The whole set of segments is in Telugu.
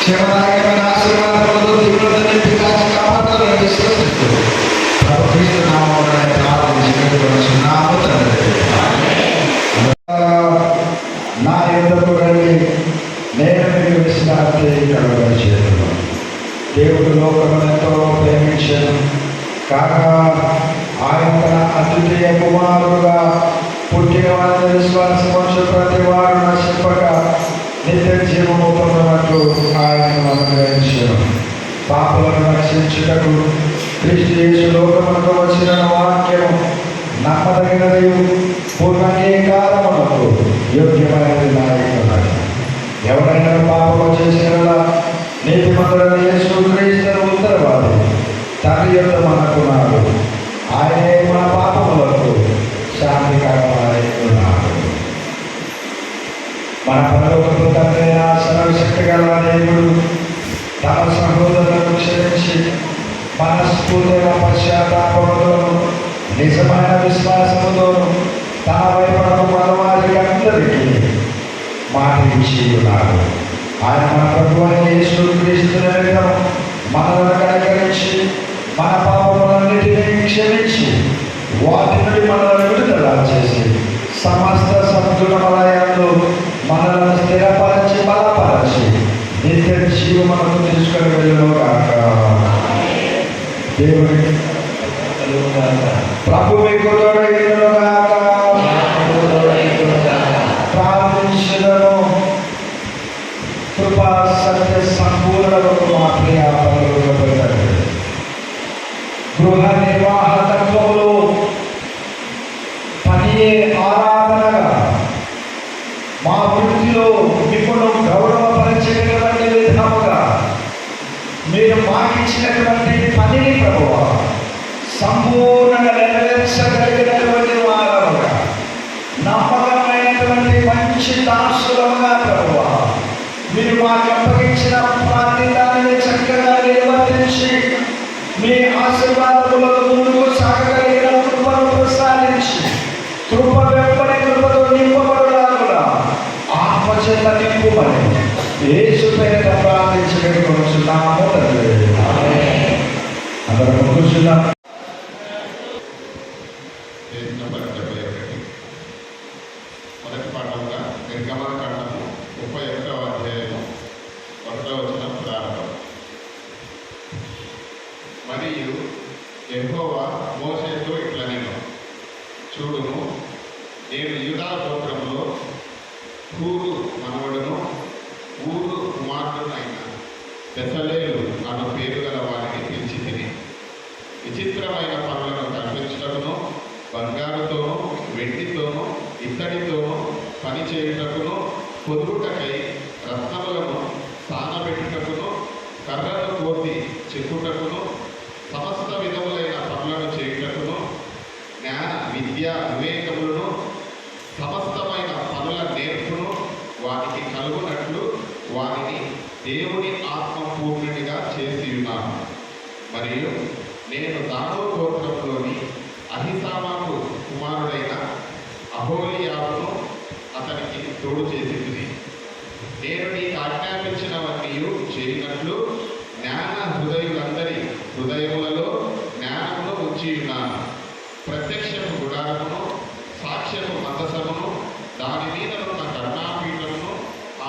క్షేమదాయకమైన ఆశీర్వాదాలతో దిగులతో కాచి కాపాడాలని విశ్వసిస్తూ ప్రభు క్రీస్తు నామమున ప్రార్థించి వేడుకొనుచున్నాము తండ్రి. నా యుద్ధకు రండి, నేను మీకు విశ్రాంతి కలుగజేయుదును. దేవుడు లోకమునెంతో ప్రేమించెను కాగా ఆయన తన అద్వితీయ కుమారుడుగా పుట్టిన వారి విశ్వాసముంచు ప్రతి వారు నశింపక నిత్య జీవము పొందినట్లు ఆయనను అనుగ్రహించెను. పాపులను రక్షించుటకు క్రీస్తు యేసు లోకమునకు వచ్చిన వాక్యము నమ్మదగినది, పూర్ణంగీకారమునకు యోగ్యమైనది నాయకుడు. ఎవరైనా పాపము చేసిన నీతిమంతుడైన యేసు క్రీస్తును ఉత్తరవాది తండ్రి యొద్ద మనకున్నాడు. ఆయనే మన పాపములకు శాంతికరమై ఉన్నాడు. మన పరలోకపు తండ్రి అయిన సర్వశక్తి గల దేవుడు తమ సహోదరులను క్షమించి మనస్ఫూర్తిగా పశ్చాత్తాపముతోను నిజమైన విశ్వాసముతోను తన వైపునకు మనవారికి అందరికీ మాట ఇచ్చి ఉన్నాడు. ఆయన మన ప్రభువు అయిన యేసు క్రీస్తు నిమిత్తం మనలను కనికరించి మన పాపములన్నిటినీ క్షమించి వాటి నుండి మనలను విడుదల చేసి సమస్త సద్గుణములయందు మనలను స్థిరపరచి బలపరచి నిత్య జీవమునకు తీసుకొని వెళ్ళును గాక. దేవుని ప్రభు మీకు తోడైయును గాక. ప్రార్థించుదము. కృపా సత్య సంపూర్ణకు మా ప్రియ పరలోకపు తండ్రి, గృహ నిర్వాహ తత్వములో పనియే ఆరాధనగా మా వృత్తిలో మిమ్మల్ని గౌరవపరిచేటటువంటి విధముగా మీరు మాకిచ్చినటువంటి పనిని ప్రభువా సంపూర్ణంగా నెరవేర్చగలిగినటువంటి వారముగా నమ్మకమైనటువంటి మంచి దాసులుగా ప్రభువా మీరు మాకు అప్పగించిన ప్రతి దానిని చక్కగా నిర్వర్తించి మీ ఆశీర్వాదములకు ముందుకు సాగగలిగిన కృపను ప్రసాదించి కృప వెంబడి కృపతో నింపబడులాగునా ఆత్మచేత నింపుమని యేసు పేరిట ప్రార్థించి వేడుకొనుచున్నాము తండ్రి. అందరం కూర్చున్నాం. మొదటి పాఠంగా నిర్గమకాండము 31వ అధ్యాయము 1వ వచనం ప్రారంభం. మరియు యెహోవా మోషేతో ఇట్లనెను, చూడుము, నేను యూదా గోత్రములో హూరు మనవడును ఊరు కుమారుడునైన బెసలేలు అను పేరు గల వారిని పిలిచి తిని విచిత్రమైన పనులను కనిపించుటకును బంగారుతోనూ వెండితోనూ ఇత్తడితోనూ పని చేయుటకును పొదుగుటకై రత్నములను సానబెట్టుటకును కర్రను కోసి చెక్కుటకును సమస్త విధములైన పనులను చేయుటకును జ్ఞాన విద్య వివేకములను సమస్తమైన పనుల నేర్పును వానికి కలుగునట్లు వారిని దేవుని ఆత్మపూర్ణునిగా చేసి ఉన్నాను. మరియు నేను దాను గోత్రంలోని అహిసామాకు కుమారుడైన అహోలియాబును అతనికి తోడు చేసింది. నేను నీకు ఆజ్ఞాపించినవన్నీ చేయనట్లు జ్ఞాన హృదయులందరి హృదయములలో జ్ఞానమును ఉంచి ఉన్నాను. ప్రత్యక్షపు గుడారమును సాక్ష్యపు మందసమును దాని మీద ఉన్న కరుణాపీఠమును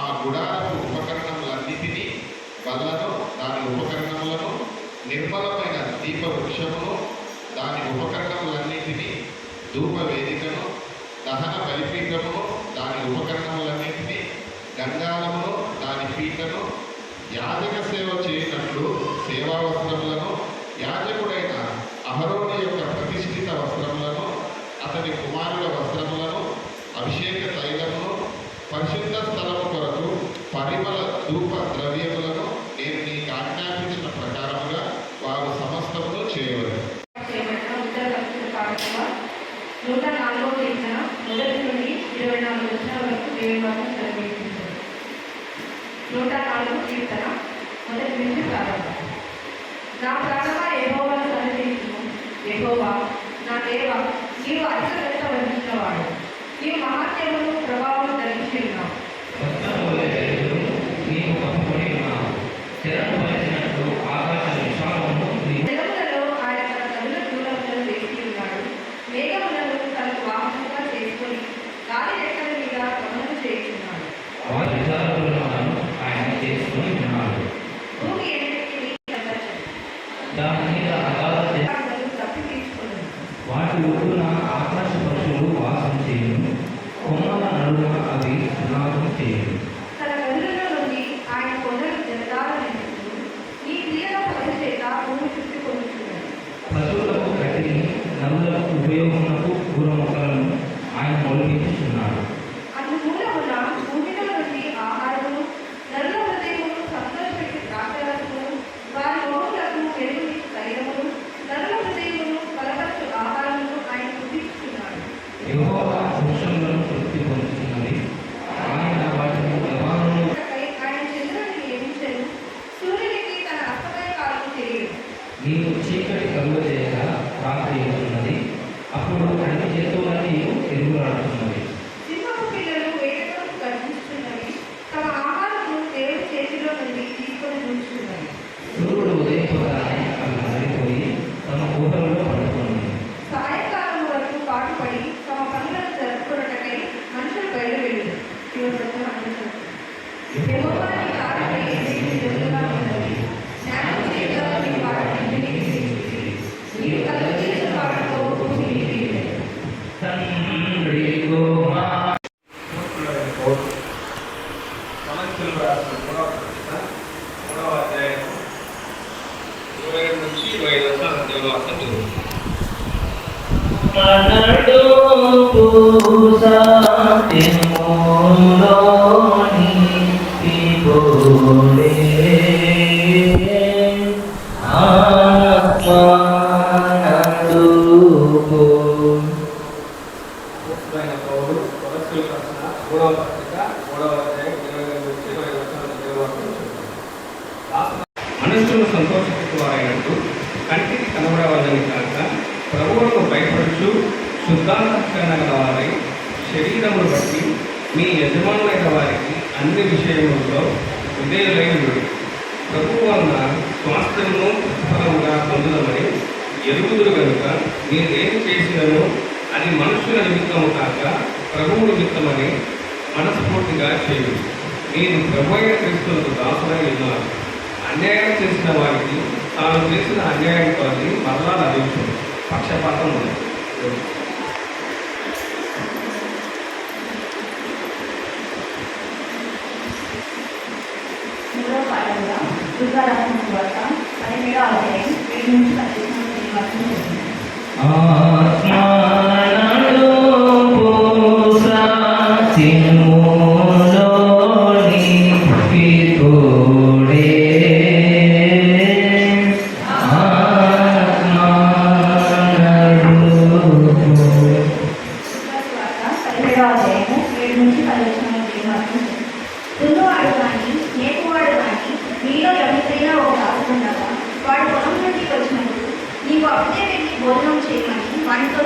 ఆ గుడారపు ఉపకరణములన్నిటినీ వల్లను దాని ఉపకరణములను నిర్మలమైన దీప వృక్షమును దాని ఉపకరణములన్నిటినీ ధూప వేదికను దహన బలిపీఠమును దాని ఉపకరణములన్నింటినీ గంగాలమును దాని పీఠను యాజక సేవ చేయనట్లు సేవా వస్త్రములను యాజకుడైన అహరోను యొక్క ప్రతిష్ఠిత వస్త్రములను అతని కుమారుల వస్త్రములను అభిషేక తైలమును పరిశుద్ధ స్థలము కొరకు పరిమళ ధూప ద్రవ్యములను నేను నీకు ఆజ్ఞాపించిన ప్రకారముగా వారు సమస్తమును చేయవలెను. 104వ కీర్తన 1 నుండి 24 వచనాల వరకు దేవుని వాక్యం చదివించారు. 104వ కీర్తన 1 నుంచి ప్రారంభం. నా ప్రాణమా యెహోవాను సన్నిధించుము, నీవు అధిక ఘనత వహించినవాడు. నీవు మహాత్యమును ప్రభావం ధరించి ఉన్నావు. జలములలో ఆయన తన కనుల దూరములను వేసి ఉన్నాడు. మేఘములను తనకు వాహనంగా చేసుకొని గాలి రెక్కల మీద గమనం చేస్తున్నాడు. భూమి ఎన్నిటికీ తప్పి తీసుకున్నాడు. వాటి ఒడ్డున ఆకాశ పక్షులు వాసం చేయను, కొమ్మల నడుమ అవి విలాసం చేయను. తన గదులలో నుండి ఆయన కొండలు జలధారనిస్తూ ఈ క్రియల ఫలం చేత భూమి చుట్టుకొనుచున్నాడు. పశువులకు గడ్డిని, నదులకు ఉపయోగమునకు పూల మొక్కలను ఆయన మొలిపించుచున్నాడు. అందుమూలమున భూమిలో నుండి ఆహారమును, నరుల హృదయమును సంతోషపెట్టి ద్రాక్షరసమును, వారి మొహములకు వెలుగుని తైలమును, నరుల హృదయమును బలపరచు ఆహారమును ఆయన పుట్టించుచున్నాడు. యెహోవా వృక్షములను తృప్తి పొందుతున్నది, ఆయన వాటిని వ్యవహారము. ఆయన చంద్రుని నియమించెను, సూర్యునికి తన అస్తమయ కాలము తెలియదు. నీవు చీకటి కలుగజేయగా రాత్రి అవుతున్నది, అప్పుడు అన్ని జంతువులన్నీ తిరుగులాడుతున్నవి. సింహపు పిల్లలు వేటకు గర్జిస్తున్నవి, తమ ఆహారమును దేవుడి చేతిలో నుండి తీసుకొని ఉంచుతున్నవి. సూర్యుడు ఉదయించగానే అవి మారిపోయి తమ ఊహలలో పడుతున్నవి. సాయంకాలం వరకు పాటుపడి తమ పనులను జరుపుకున్నటకై మనుషులు బయలువెళ్ళరు. యెహోవాని కార్యములు ఎన్నికలు జరుగుగా ఉన్నవి. జ్ఞానం చేత నీ వాటిని తీర్చిదిద్ది. నీవు కలుగజేసిన వాటితో భూమి నిండినది. తండ్రి కుమార సమస్యలు రాసిన మూడవ అధ్యాయం 22 నుంచి 25 వచనాలు చదువు. మనడు పూసాతిమోలోని పిబోలే ఆత్మానందుకో. అపోస్తలుడైన పౌలు కొలస్సీయులకు రాసిన మూడవ పత్రిక 3వ అధ్యాయం 22 నుంచి 25 వచనాలు చదువు. మనుషులను సంతోషపెట్టు వారైనట్టు కంటికి కనబడవాలని కాక ప్రభువులకు భయపడుచు శుద్ధాంతఃకరణ గల వారై శరీరమును బట్టి మీ యజమానులైన వారికి అన్ని విషయములలో విధేయులై ఉండుడి. ప్రభువు వలన స్వాస్థ్యమును ప్రతిఫలముగా పొందుదమని ఎరుగుదురు కనుక మీరేమి చేసినను అది మనుషుల నిమిత్తము కాక ప్రభువు నిమిత్తమని మనస్ఫూర్తిగా చేయుడి. నేను ప్రభు అయిన క్రీస్తులకు దాసులై ఉన్నారు. అన్యాయం చేసిన వారికి తాను చేసిన అన్యాయం కొలది మరలా లభించును. పక్షపాతం ఉంది. మూడవ పాఠంగా దుర్గారాసిన వార్త 17వ అధ్యాయం 7 నుంచి 10 వరకు ఆత్మానందు పూసాతిమోలోని పిబోలే దున్నువాడు కానీ నేర్పువాడు కానీ మీలో ఎవరికైనా ఒక దాసుడుండగా వాడు పొలం నుండి వచ్చినప్పుడు నీవు అప్పుడే వెళ్ళి భోజనం చేయమని వాడితో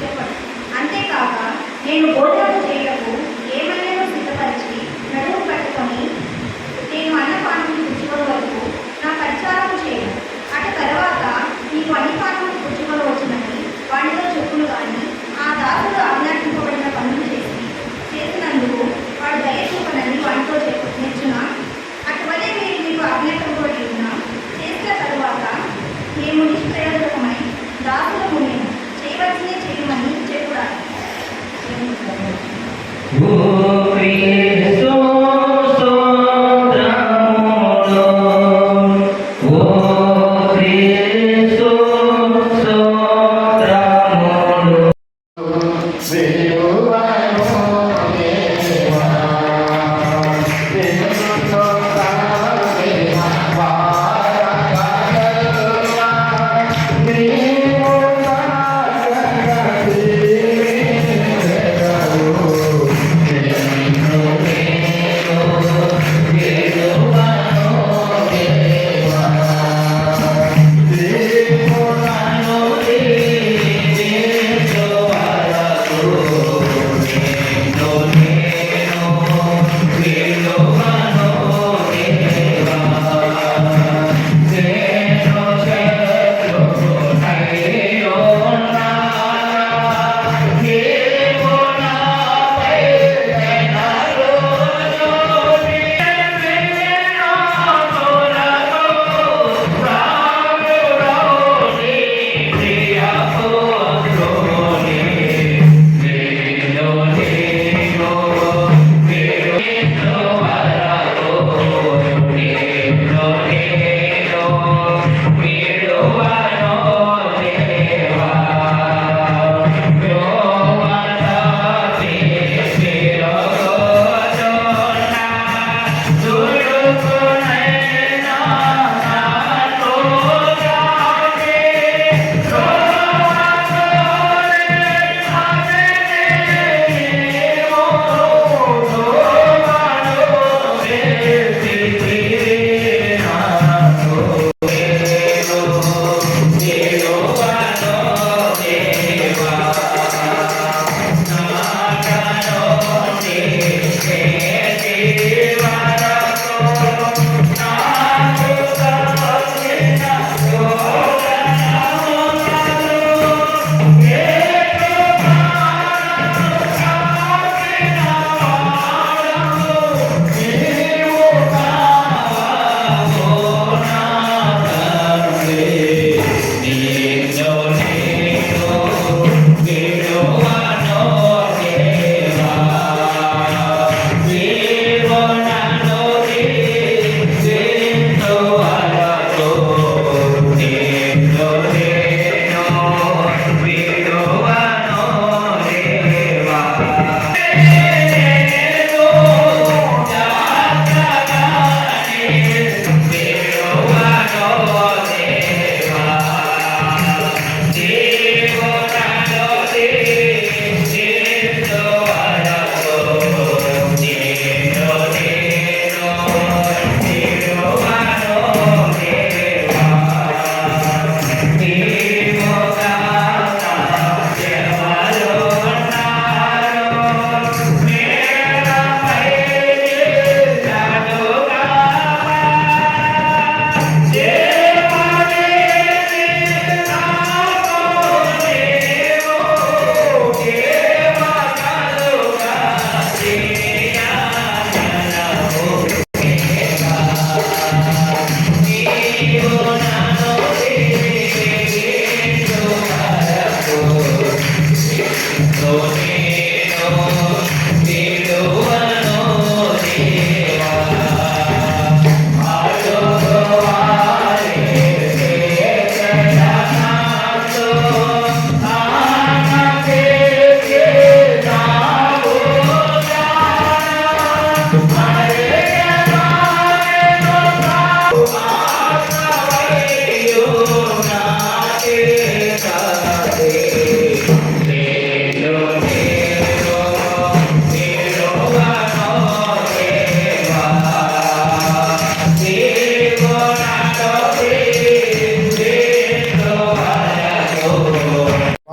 చెప్పండి. అంతేకాక నేను భోజనం చేయటకు ఏమైనా సిద్ధపరిచి నడుము కట్టుకొని నేను అన్నపానం పుచ్చుకొని వరకు నా పరిచారం చేయను. అటు తర్వాత నీకు అన్నపానం పుచ్చుకొని వచ్చినని వాడితో చెప్పులు కానీ ఆ దాసుడు ఆజ్ఞాపింపబడిన పనులు చేసినందుకు వాడు దయ చూపనని వాడితో నేర్చున్నా. అటువలే మీరు మీకు ఆజ్ఞాపింపబడి ఉన్నా చేసిన తరువాత మేము నిష్ప్రయోజకమై దాసులము మేము చేయవలసినే చేయమని చెప్పుడాలి. ఓ క్రీస్తు స్తోత్రములు, ఓ క్రీస్తు స్తోత్రములు. Yeah.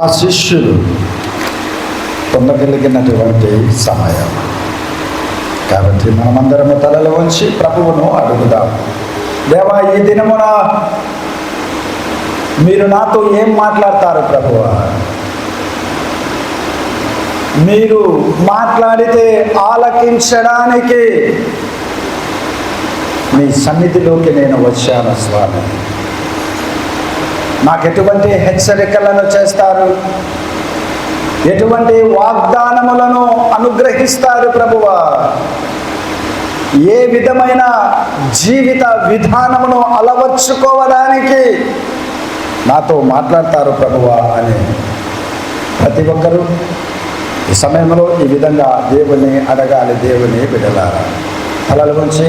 ఆ శిష్యులు పొందగలిగినటువంటి సమయం కాబట్టి మనమందరము తలలు వంచి ప్రభువును అడుగుదాం. దేవా, ఈ దినమున మీరు నాతో ఏం మాట్లాడతారు ప్రభువా? మీరు మాట్లాడితే ఆలకించడానికి మీ సన్నిధిలోకి నేను వచ్చాను స్వామి. నాకు ఎటువంటి హెచ్చరికలను చేస్తారు, ఎటువంటి వాగ్దానములను అనుగ్రహిస్తారు ప్రభువా? ఏ విధమైన జీవిత విధానమును అలవర్చుకోవడానికి నాతో మాట్లాడతారు ప్రభువా అని ప్రతి ఒక్కరూ ఈ సమయంలో ఈ విధంగా దేవుని అడగాలి. దేవుని బిడ్డలారా, తలల నుంచి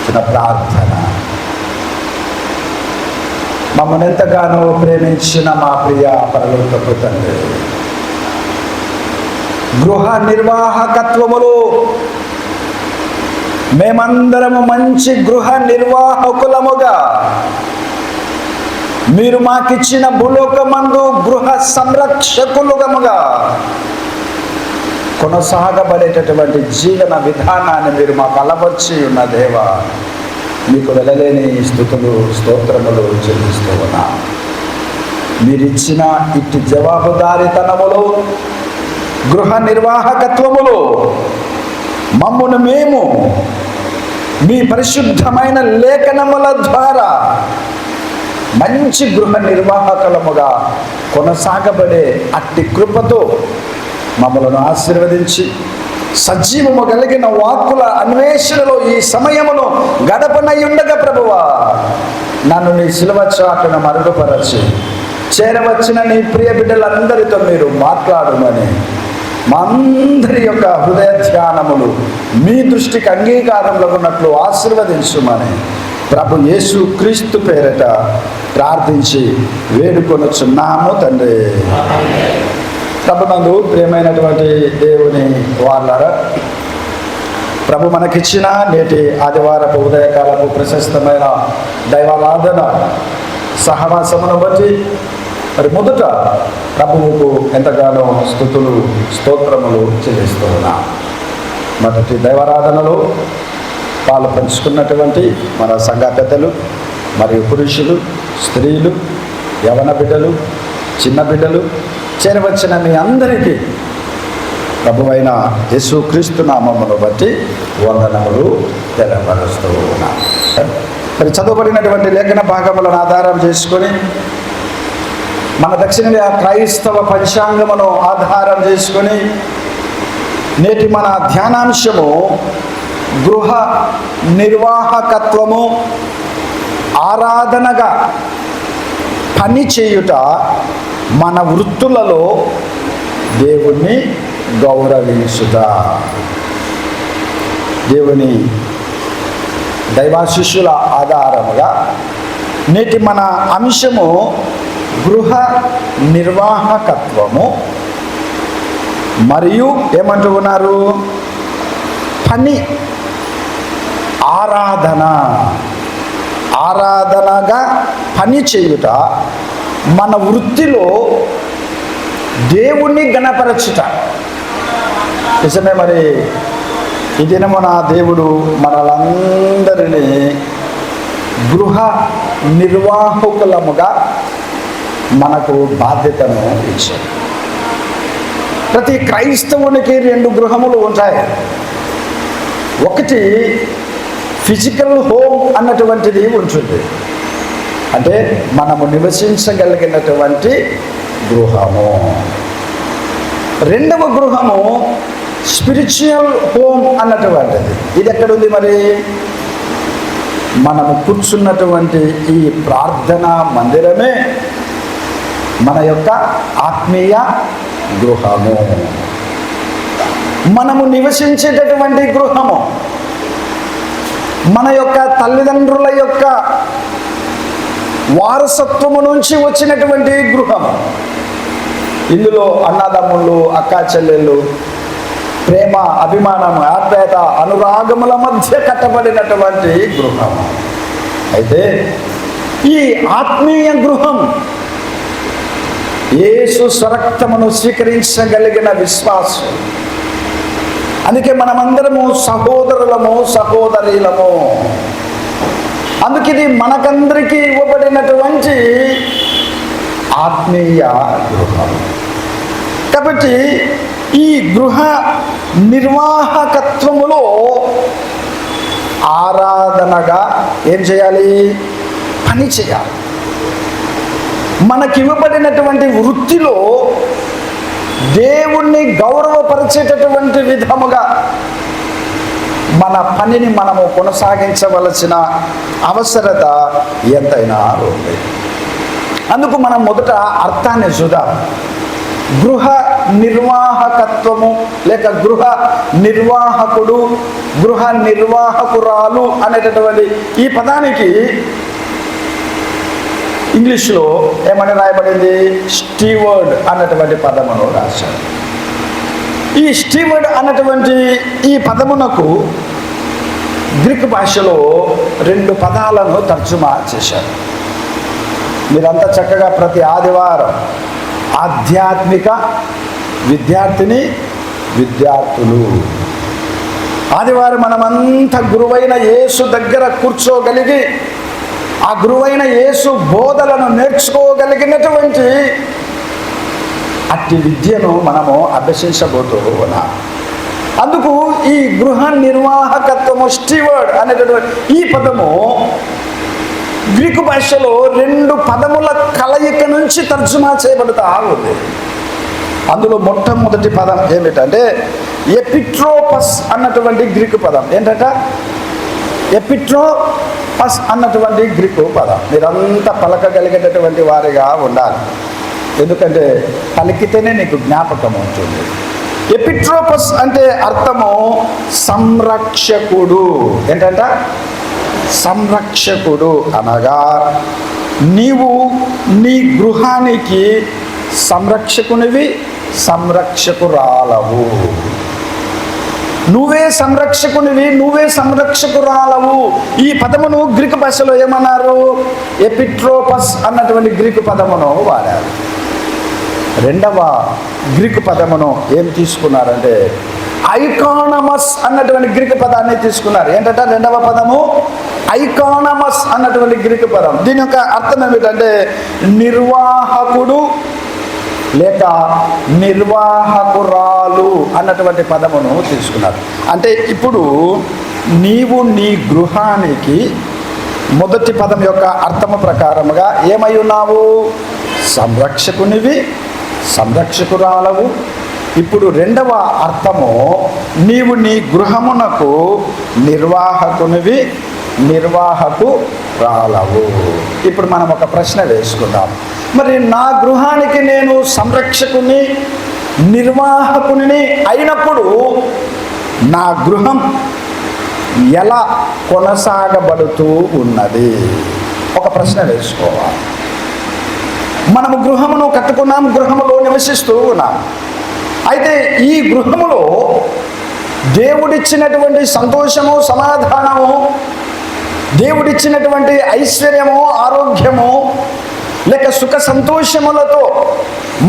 చిన్న ప్రార్థన. మమ్మల్ని ఎంతగానో ప్రేమించిన మా ప్రియ పరలోకపు తండ్రి, గృహ నిర్వాహకత్వములో మేమందరము మంచి గృహ నిర్వాహకులముగా మీరు మాకిచ్చిన భూలోకమందు గృహ సంరక్షకులుగముగా కొనసాగబడేటటువంటి జీవన విధానాన్ని మీరు మాకు అలవర్చి ఉన్న దేవా, మీకు వెళ్ళలేని స్తుతులు స్తోత్రములు చెల్లిస్తూ ఉన్నాం. మీరిచ్చిన ఇట్టి జవాబుదారీతనములు గృహ నిర్వాహకత్వములు మమ్మును మేము మీ పరిశుద్ధమైన లేఖనముల ద్వారా మంచి గృహ నిర్వాహకులముగా కొనసాగబడే అట్టి కృపతో మమ్మలను ఆశీర్వదించి సజీవము కలిగిన వాక్కుల అన్వేషణలో ఈ సమయమును గడపనయుండగా ప్రభువా, నన్ను నీ శిలువ చాటున మరుగుపరచి చేరవచ్చిన నీ ప్రియ బిడ్డలందరితో మీరు మాట్లాడమని, మా అందరి యొక్క హృదయ ధ్యానములు మీ దృష్టికి అంగీకారంలో ఉన్నట్లు ఆశీర్వదించుమని ప్రభు యేసు క్రీస్తు పేరట ప్రార్థించి వేడుకొనుచున్నాము తండ్రి. ప్రభునందు ప్రియమైనటువంటి దేవుని వాళ్ళారా, ప్రభు మనకిచ్చిన నేటి ఆదివారపు ఉదయకాలపు ప్రశస్తమైన దైవారాధన సహవాసమును బట్టి మరి మొదట ప్రభువుకు ఎంతగానో స్తుతులు స్తోత్రములు చెల్లిస్తూ ఉన్నాం. మొదటి దైవారాధనలో పాలు పంచుకున్నటువంటి మన సంఘ పెద్దలు మరియు పురుషులు, స్త్రీలు, యవన బిడ్డలు, చిన్న బిడ్డలు చేరవచ్చిన మీ అందరికీ ప్రభువైన యేసు క్రీస్తు నామమును బట్టి వందనములు తెలపరుస్తూ ఉన్నాం. మరి చదువుబడినటువంటి లేఖన భాగములను ఆధారం చేసుకొని మన దక్షిణ క్రైస్తవ పంచాంగమును ఆధారం చేసుకొని నేటి మన ధ్యానాంశము గృహ నిర్వాహకత్వము, ఆరాధనగా పని చేయుట, మన వృత్తులలో దేవుణ్ణి గౌరవించుట. దేవుని దైవాశిష్యుల ఆధారముగా నేటి మన అంశము గృహ నిర్వాహకత్వము మరియు ఏమంటూ ఉన్నారు, పని, ఆరాధనగా పని చేయుట, మన వృత్తిలో దేవుణ్ణి గణపరచుట. నిజమే, మరి ఈ దినమున దేవుడు మనలందరినీ గృహ నిర్వాహకులముగా మనకు బాధ్యతను ఇచ్చాడు. ప్రతి క్రైస్తవునికి 2 గృహములు ఉంటాయి. ఒకటి ఫిజికల్ హోమ్ అన్నటువంటిది ఉంటుంది, అంటే మనము నివసించగలిగినటువంటి గృహము. రెండవ గృహము స్పిరిచువల్ హోమ్ అన్నటువంటిది. ఇది ఎక్కడుంది మరి? మనము కూర్చున్నటువంటి ఈ ప్రార్థనా మందిరమే మన యొక్క ఆత్మీయ గృహము, మనము నివసించేటటువంటి గృహము, మన యొక్క తల్లిదండ్రుల యొక్క వారసత్వము నుంచి వచ్చినటువంటి గృహము. ఇందులో అన్నదమ్ముళ్ళు, అక్కా చెల్లెళ్ళు, ప్రేమ, అభిమానం, ఆప్యాయత, అనురాగముల మధ్య కట్టబడినటువంటి గృహము. అయితే ఈ ఆత్మీయ గృహం యేసు స్వరక్తమును స్వీకరించగలిగిన విశ్వాసం. అందుకే మనమందరము సహోదరులము, సహోదరీలము. అందుకే ఇది మనకందరికీ ఇవ్వబడినటువంటి ఆత్మీయ గృహం. కాబట్టి ఈ గృహ నిర్వాహకత్వములో ఆరాధనగా ఏం చేయాలి? పని చేయాలి. మనకివ్వబడినటువంటి వృత్తిలో దేవుణ్ణి గౌరవపరిచేటటువంటి విధముగా మన పనిని మనము కొనసాగించవలసిన అవసరత ఎంతైనా ఉంది. అందుకు మనం మొదట అర్థాన్ని చూద్దాం. గృహ నిర్వాహకత్వము లేక గృహ నిర్వాహకుడు, గృహ నిర్వాహకురాలు అనేటటువంటి ఈ పదానికి ఇంగ్లీష్లో ఏమని రాయబడింది? స్టీవర్డ్ అన్నటువంటి పదమును రాశారు. ఈ స్టీవర్డ్ అన్నటువంటి ఈ పదమునకు గ్రీకు భాషలో 2 పదాలను తర్జుమా చేశారు. మీరంతా చక్కగా ప్రతి ఆదివారం ఆధ్యాత్మిక విద్యార్థిని, విద్యార్థులు, ఆదివారం మనమంతా గురువైన యేసు దగ్గర కూర్చోగలిగి ఆ గురువైన యేసు బోధలను నేర్చుకోగలిగినటువంటి అట్టి విద్యను మనము అభ్యసించబోతూ ఉన్నాం. అందుకు ఈ గృహ నిర్వాహకత్వము, స్టీవర్డ్ అనేటటువంటి ఈ పదము గ్రీకు భాషలో 2 పదముల కలయిక నుంచి తర్జుమా చేయబడుతూ ఉంది. అందులో మొట్టమొదటి పదం ఏమిటంటే ఎపిట్రోపస్ అన్నటువంటి గ్రీకు పదం. ఏంటంట? ఎపిట్రోపస్ అన్నటువంటి గ్రీకు పదం. మీరంతా పలకగలిగేటటువంటి వారిగా ఉండాలి, ఎందుకంటే పలికితేనే నీకు జ్ఞాపకం ఉంటుంది. ఎపిట్రోపస్ అంటే అర్థము సంరక్షకుడు. ఏంటంట? సంరక్షకుడు అనగా నీవు నీ గృహానికి సంరక్షకునివి, సంరక్షకురాలవు. నువ్వే సంరక్షకునివి, నువ్వే సంరక్షకురాలవు. ఈ పదమును గ్రీకు భాషలో ఏమన్నారు? ఎపిట్రోపస్ అన్నటువంటి గ్రీకు పదమును వాడారు. రెండవ గ్రీకు పదమును ఏం తీసుకున్నారంటే ఐకానమస్ అన్నటువంటి గ్రీకు పదాన్ని తీసుకున్నారు. ఏంటంటే రెండవ పదము ఐకానమస్ అన్నటువంటి గ్రీకు పదం. దీని యొక్క అర్థం ఏమిటంటే నిర్వాహకుడు లేక నిర్వాహకురాలు అన్నటువంటి పదమును తీసుకున్నారు. అంటే ఇప్పుడు నీవు నీ గృహానికి మొదటి పదం యొక్క అర్థము ప్రకారముగా ఏమై ఉన్నావు? సంరక్షకునివి, సంరక్షకురాలవు. ఇప్పుడు రెండవ అర్థము నీవు నీ గృహమునకు నిర్వాహకునివి, నిర్వాహకురాలవు. ఇప్పుడు మనం ఒక ప్రశ్న వేసుకుందాం. మరి నా గృహానికి నేను సంరక్షకుని, నిర్వాహకుని అయినప్పుడు నా గృహం ఎలా కొనసాగబడుతూ ఉన్నది? ఒక ప్రశ్న వేసుకోవాలి. మనము గృహమును కట్టుకున్నాం, గృహములో నివసిస్తూ ఉన్నాం. అయితే ఈ గృహములో దేవుడిచ్చినటువంటి సంతోషము, సమాధానము, దేవుడిచ్చినటువంటి ఐశ్వర్యము, ఆరోగ్యము లేక సుఖ సంతోషములతో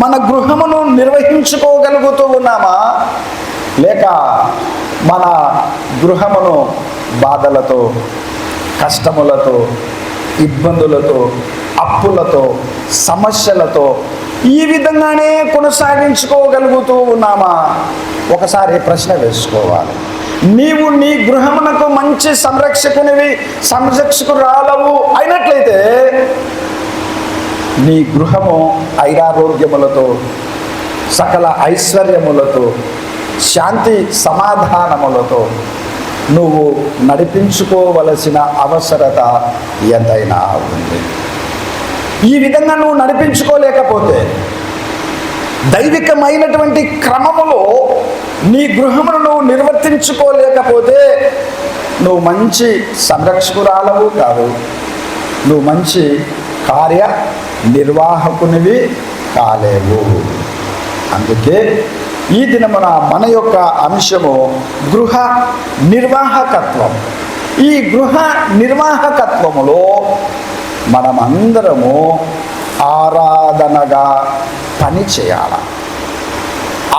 మన గృహమును నిర్వహించుకోగలుగుతూ ఉన్నామా? లేక మన గృహమును బాధలతో, కష్టములతో, ఇబ్బందులతో, అప్పులతో, సమస్యలతో ఈ విధంగానే కొనసాగించుకోగలుగుతూ ఉన్నామా? ఒకసారి ప్రశ్న వేసుకోవాలి. నీవు నీ గృహమునకు మంచి సంరక్షకునివి, సంరక్షకురాలవు అయినట్లయితే నీ గృహము ఐరారోగ్యములతో, సకల ఐశ్వర్యములతో, శాంతి సమాధానములతో నువ్వు నడిపించుకోవలసిన అవసరత ఎంతైనా ఉంది. ఈ విధంగా నువ్వు నడిపించుకోలేకపోతే, దైవికమైనటువంటి క్రమములో నీ గృహమును నువ్వు నిర్వర్తించుకోలేకపోతే నువ్వు మంచి సంరక్షకురాలవు కాదు, నువ్వు మంచి కార్య నిర్వాహకునివి కాలేవు. అందుకే ఈ దినమున మన యొక్క అంశము గృహ నిర్వాహకత్వం. ఈ గృహ నిర్వాహకత్వములో మనమందరము ఆరాధనగా పని చేయాలి.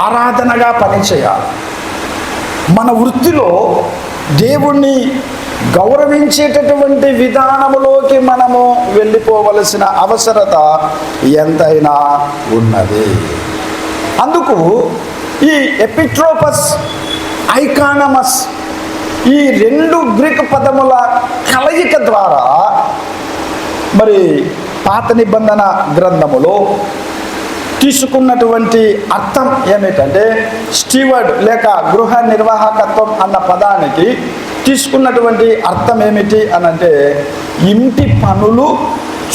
ఆరాధనగా పని చేయాలి. మన వృత్తిలో దేవుణ్ణి గౌరవించేటటువంటి విధానములోకి మనము వెళ్ళిపోవలసిన అవసరత ఎంతైనా ఉన్నది. అందుకు ఈ ఎపిట్రోపస్, ఐకానమస్ ఈ 2 గ్రీకు పదముల కలయిక ద్వారా మరి పాత నిబంధన గ్రంథములో తీసుకున్నటువంటి అర్థం ఏమిటంటే స్టీవర్డ్ లేక గృహ నిర్వాహకత్వం అన్న పదానికి తీసుకున్నటువంటి అర్థం ఏమిటి అనంటే ఇంటి పనులు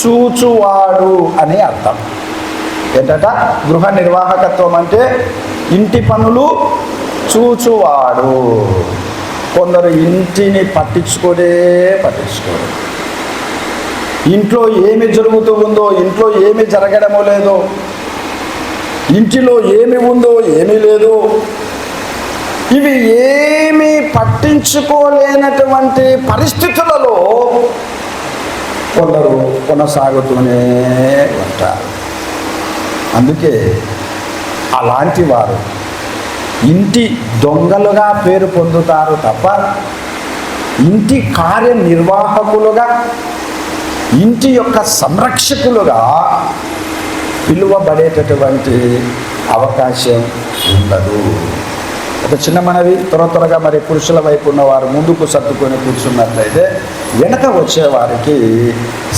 చూచువాడు అని అర్థం. ఏంటట? గృహ నిర్వాహకత్వం అంటే ఇంటి పనులు చూచువాడు. కొందరు ఇంటిని పట్టించుకోరు. ఇంట్లో ఏమి జరుగుతూ ఉందో, ఇంట్లో ఏమి జరగడమో లేదో, ఇంటిలో ఏమి ఉందో ఏమీ లేదు, ఇవి ఏమీ పట్టించుకోలేనటువంటి పరిస్థితులలో కొందరు కొనసాగుతూనే ఉంటారు. అందుకే అలాంటి వారు ఇంటి దొంగలుగా పేరు పొందుతారు తప్ప ఇంటి కార్యనిర్వాహకులుగా, ఇంటి యొక్క సంరక్షకులుగా పిలువబడేటటువంటి అవకాశం ఉండదు. ఒక చిన్న మనవి, త్వరగా మరి పురుషుల వైపు ఉన్నవారు ముందుకు సర్దుకొని కూర్చున్నట్లయితే వెనక వచ్చేవారికి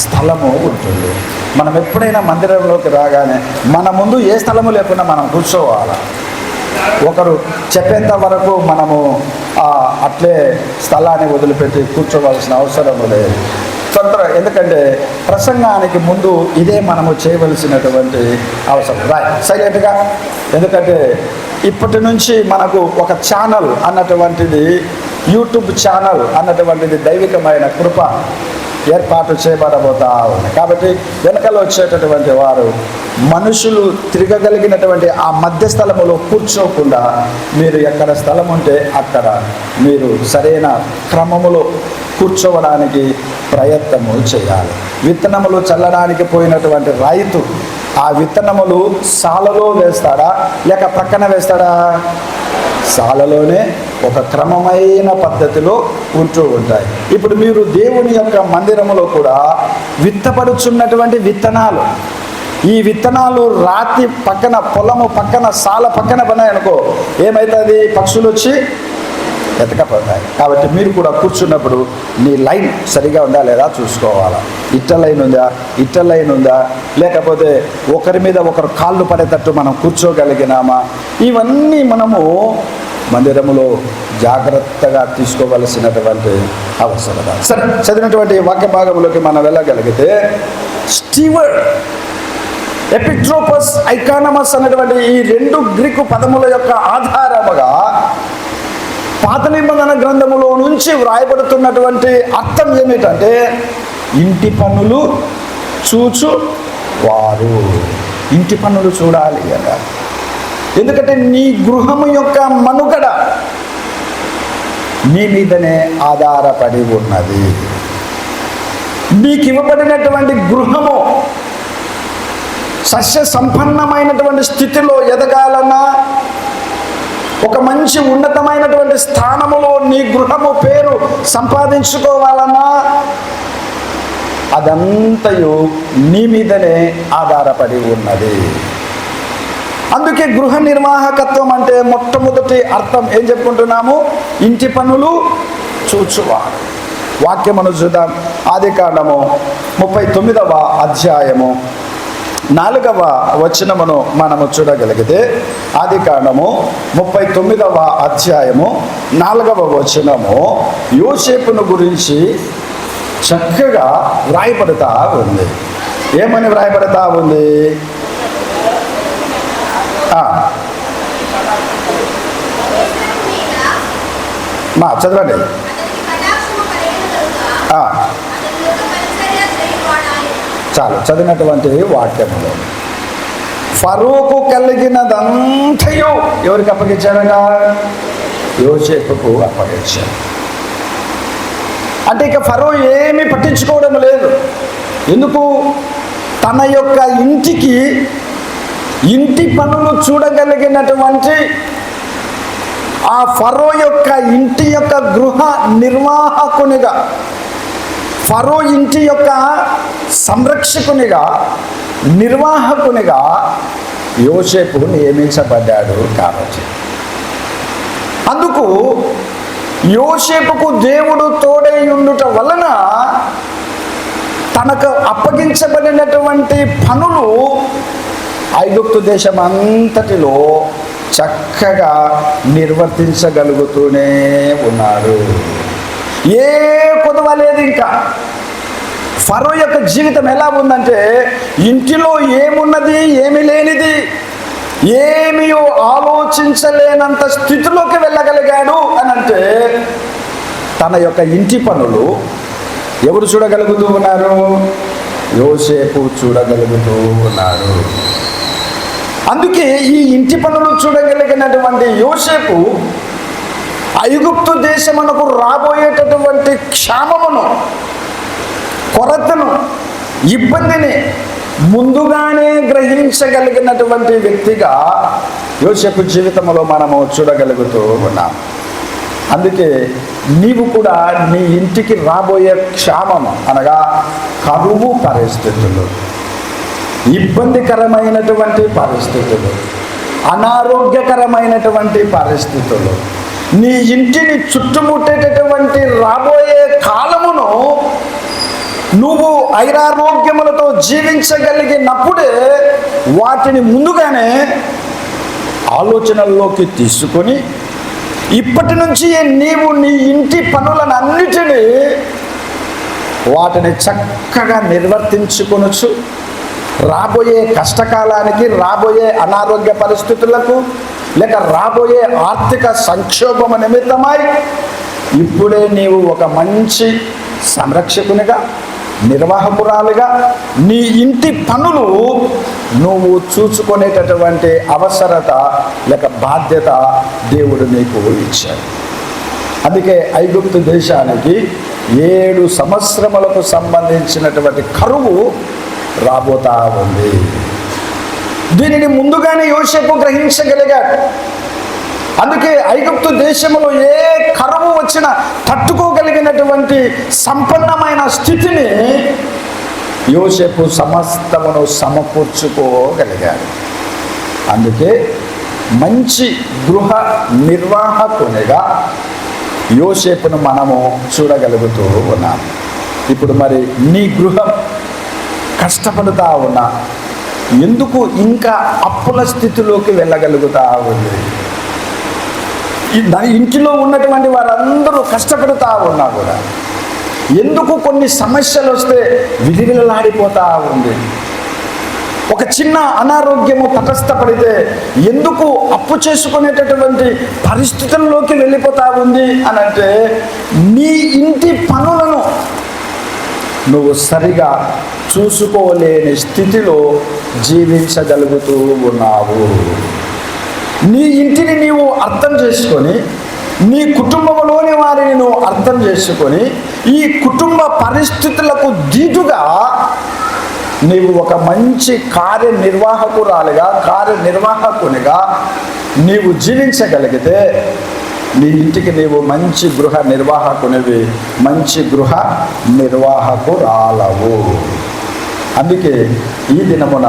స్థలము ఉంటుంది. మనం ఎప్పుడైనా మందిరంలోకి రాగానే మన ముందు ఏ స్థలము లేకుండా మనం కూర్చోవాలి. ఒకరు చెప్పేంత వరకు మనము అట్లే స్థలాన్ని వదిలిపెట్టి కూర్చోవలసిన అవసరం లేదు. ఎందుకంటే ప్రసంగానికి ముందు ఇదే మనము చేయవలసినటువంటి అవసరం. సైలెంట్గా, ఎందుకంటే ఇప్పటి నుంచి మనకు ఒక ఛానల్ అన్నటువంటిది, యూట్యూబ్ ఛానల్ అన్నటువంటిది దైవికమైన కృప ఏర్పాటు చేయబడబోతా ఉంది. కాబట్టి వెనకలో వచ్చేటటువంటి వారు మనుషులు తిరగగలిగినటువంటి ఆ మధ్య స్థలములో కూర్చోకుండా మీరు ఎక్కడ స్థలం ఉంటే అక్కడ మీరు సరైన క్రమములో కూర్చోవడానికి ప్రయత్నము చేయాలి. విత్తనములు చల్లడానికి పోయినటువంటి రైతు ఆ విత్తనములు సాలలో వేస్తాడా లేక ప్రక్కన వేస్తాడా? సాలలోనే ఒక క్రమమైన పద్ధతిలో ఉంటూ ఉంటాయి. ఇప్పుడు మీరు దేవుని యొక్క మందిరములో కూడా విత్తపడుచున్నటువంటి విత్తనాలు, ఈ విత్తనాలు రాతి పక్కన, పొలము పక్కన, సాల పక్కన పడినాయనుకో ఏమవుతుంది? పక్షులు వచ్చి ఎతకపోతాయి. కాబట్టి మీరు కూడా కూర్చున్నప్పుడు నీ లైన్ సరిగా ఉందా లేదా చూసుకోవాలా. ఇట్ట లైన్ ఉందా లేకపోతే ఒకరి మీద ఒకరు కాళ్ళు పడేటట్టు మనం కూర్చోగలిగినామా? ఇవన్నీ మనము మందిరములో జాగ్రత్తగా తీసుకోవలసినటువంటి అవసరం. సరే, చదివినటువంటి వాక్య భాగంలోకి మనం వెళ్ళగలిగితే స్టీవర్డ్, ఎపిట్రోపస్, ఐకానమస్ అనేటువంటి ఈ రెండు గ్రీకు పదముల యొక్క ఆధారముగా పాత నిబంధన గ్రంథములో నుంచి వ్రాయబడుతున్నటువంటి అర్థం ఏమిటంటే ఇంటి పనులు చూచు వారు. ఇంటి పనులు చూడాలి కదా, ఎందుకంటే నీ గృహము యొక్క మనుగడ నీ మీదనే ఆధారపడి ఉన్నది. నీకు ఇవ్వబడినటువంటి గృహము సస్య సంపన్నమైనటువంటి స్థితిలో ఎదగాలన్నా, ఒక మంచి ఉన్నతమైనటువంటి స్థానములో నీ గృహము పేరు సంపాదించుకోవాలన్నా అదంతయు నీ మీదనే ఆధారపడి ఉన్నది. అందుకే గృహ నిర్వాహకత్వం అంటే మొట్టమొదటి అర్థం ఏం చెప్పుకుంటున్నాము? ఇంటి పనులు చూచువారు. వాక్యమును చూద్దాం. ఆదికాండము 39వ అధ్యాయము 4వ వచనమును మనము చూడగలిగితే, ఆదికాండము 39వ అధ్యాయము 4వ వచనము యోసేపును గురించి చక్కగా వ్రాయబడతా ఉంది. ఏమని వ్రాయబడతా ఉంది? చదవండి. చాలు, చదివినటువంటి వాక్యములో ఫరోకు కలిగినదంతయు ఎవరికి అప్పగించారగా? యోసేపుకు అప్పగించారు. అంటే ఇక ఫరో ఏమీ పట్టించుకోవడం లేదు. ఎందుకు? తన యొక్క ఇంటికి ఇంటి పనులు చూడగలిగినటువంటి ఆ ఫరో యొక్క ఇంటి యొక్క గృహ నిర్వాహకునిగా, ఫరో ఇంటి యొక్క సంరక్షకునిగా, నిర్వాహకునిగా యోసేపు నియమించబడ్డాడు. కాబట్టి అందుకు యోసేపుకు దేవుడు తోడై ఉండుట వలన తనకు అప్పగించబడినటువంటి పనులు ఐగుప్తు దేశం అంతటిలో చక్కగా నిర్వర్తించగలుగుతూనే ఉన్నాడు. ఏ కొదవ లేదు. ఇంకా ఫరో యొక్క జీవితం ఎలా ఉందంటే ఇంటిలో ఏమున్నది, ఏమి లేనిది, ఏమీ ఆలోచించలేనంత స్థితిలోకి వెళ్ళగలిగాడు అని అంటే తన యొక్క ఇంటి పనులు ఎవరు చూడగలుగుతూ ఉన్నారు? యోసేపు చూడగలుగుతూ ఉన్నాడు. అందుకే ఈ ఇంటి పనులు చూడగలిగినటువంటి యోసేపు ఐగుప్తు దేశమునకు రాబోయేటటువంటి క్షామమును, కొరతను, ఇబ్బందిని ముందుగానే గ్రహించగలిగినటువంటి వ్యక్తిగా యోసేపు జీవితంలో మనము చూడగలుగుతూ ఉన్నాం. అందుకే నీవు కూడా నీ ఇంటికి రాబోయే క్షామము అనగా కరువు పరిస్థితులు, ఇబ్బందికరమైనటువంటి పరిస్థితులు, అనారోగ్యకరమైనటువంటి పరిస్థితులు, నీ ఇంటిని చుట్టుముట్టేటటువంటి రాబోయే కాలమును నువ్వు ఐరారోగ్యములతో జీవించగలిగినప్పుడే వాటిని ముందుగానే ఆలోచనల్లోకి తీసుకొని ఇప్పటి నుంచి నీవు నీ ఇంటి పనులనన్నిటినీ వాటిని చక్కగా నిర్వర్తించుకొనొచ్చు. రాబోయే కష్టకాలానికి, రాబోయే అనారోగ్య పరిస్థితులకు, లేక రాబోయే ఆర్థిక సంక్షోభము నిమిత్తమై ఇప్పుడే నీవు ఒక మంచి సంరక్షకునిగా, నిర్వాహకురాలుగా నీ ఇంటి పనులు నువ్వు చూసుకునేటటువంటి అవసరత లేక బాధ్యత దేవుడు నీకు ఇచ్చాడు. అందుకే ఐగుప్తు దేశానికి 7 సంవత్సరములకు సంబంధించినటువంటి కరువు రాబోతా ఉంది. దీనిని ముందుగానే యోసేపు గ్రహించగలిగాడు. అందుకే ఐగుప్తు దేశంలో ఏ కరువు వచ్చినా తట్టుకోగలిగినటువంటి సంపన్నమైన స్థితిని యోసేపు సమస్తమును సమకూర్చుకోగలిగాడు. అందుకే మంచి గృహ నిర్వాహకునిగా యోసేపును మనము చూడగలుగుతూ ఉన్నాం. ఇప్పుడు మరి నీ గృహం కష్టపడుతూ ఉన్నా ఎందుకు ఇంకా అప్పుల స్థితిలోకి వెళ్ళగలుగుతా ఉంది? ఇంటిలో ఉన్నటువంటి వారందరూ కష్టపడుతూ ఉన్నా కూడా ఎందుకు కొన్ని సమస్యలు వస్తే విధివిలలాడిపోతా ఉంది? ఒక చిన్న అనారోగ్యము తటస్థపడితే ఎందుకు అప్పు చేసుకునేటటువంటి పరిస్థితుల్లోకి వెళ్ళిపోతా ఉంది అని అంటే, నీ ఇంటి పనులను నువ్వు సరిగా చూసుకోలేని స్థితిలో జీవించగలుగుతూ ఉన్నావు. నీ ఇంటిని నీవు అర్థం చేసుకొని, నీ కుటుంబంలోని వారిని నువ్వు అర్థం చేసుకొని, ఈ కుటుంబ పరిస్థితులకు దీటుగా నీవు ఒక మంచి కార్యనిర్వాహకునిగా నీవు జీవించగలిగితే నీ ఇంటికి నీవు మంచి గృహ నిర్వాహకునివి, మంచి గృహ నిర్వాహకురాలవు. అందుకే ఈ దినమున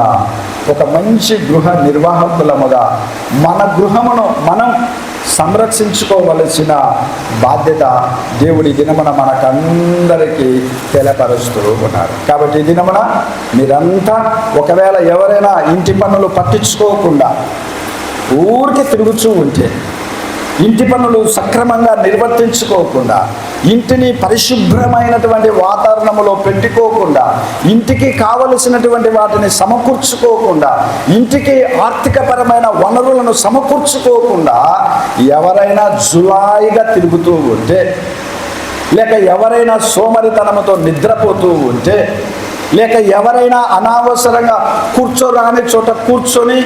ఒక మంచి గృహ నిర్వాహకులముగా మన గృహమును మనం సంరక్షించుకోవలసిన బాధ్యత దేవుడి దినమున మనకందరికీ తెలపరుస్తూ ఉన్నారు. కాబట్టి ఈ దినమున మీరంతా ఒకవేళ ఎవరైనా ఇంటి పనులు పట్టించుకోకుండా ఊరికి తిరుగుతూ ఉంటే, ఇంటి పనులు సక్రమంగా నిర్వర్తించుకోకుండా, ఇంటిని పరిశుభ్రమైనటువంటి వాతావరణంలో పెట్టుకోకుండా, ఇంటికి కావలసినటువంటి వాటిని సమకూర్చుకోకుండా, ఇంటికి ఆర్థికపరమైన వనరులను సమకూర్చుకోకుండా ఎవరైనా జులాయిగా తిరుగుతూ ఉంటే, లేక ఎవరైనా సోమరితనముతో నిద్రపోతూ ఉంటే, లేక ఎవరైనా అనవసరంగా కూర్చోరాని చోట కూర్చొని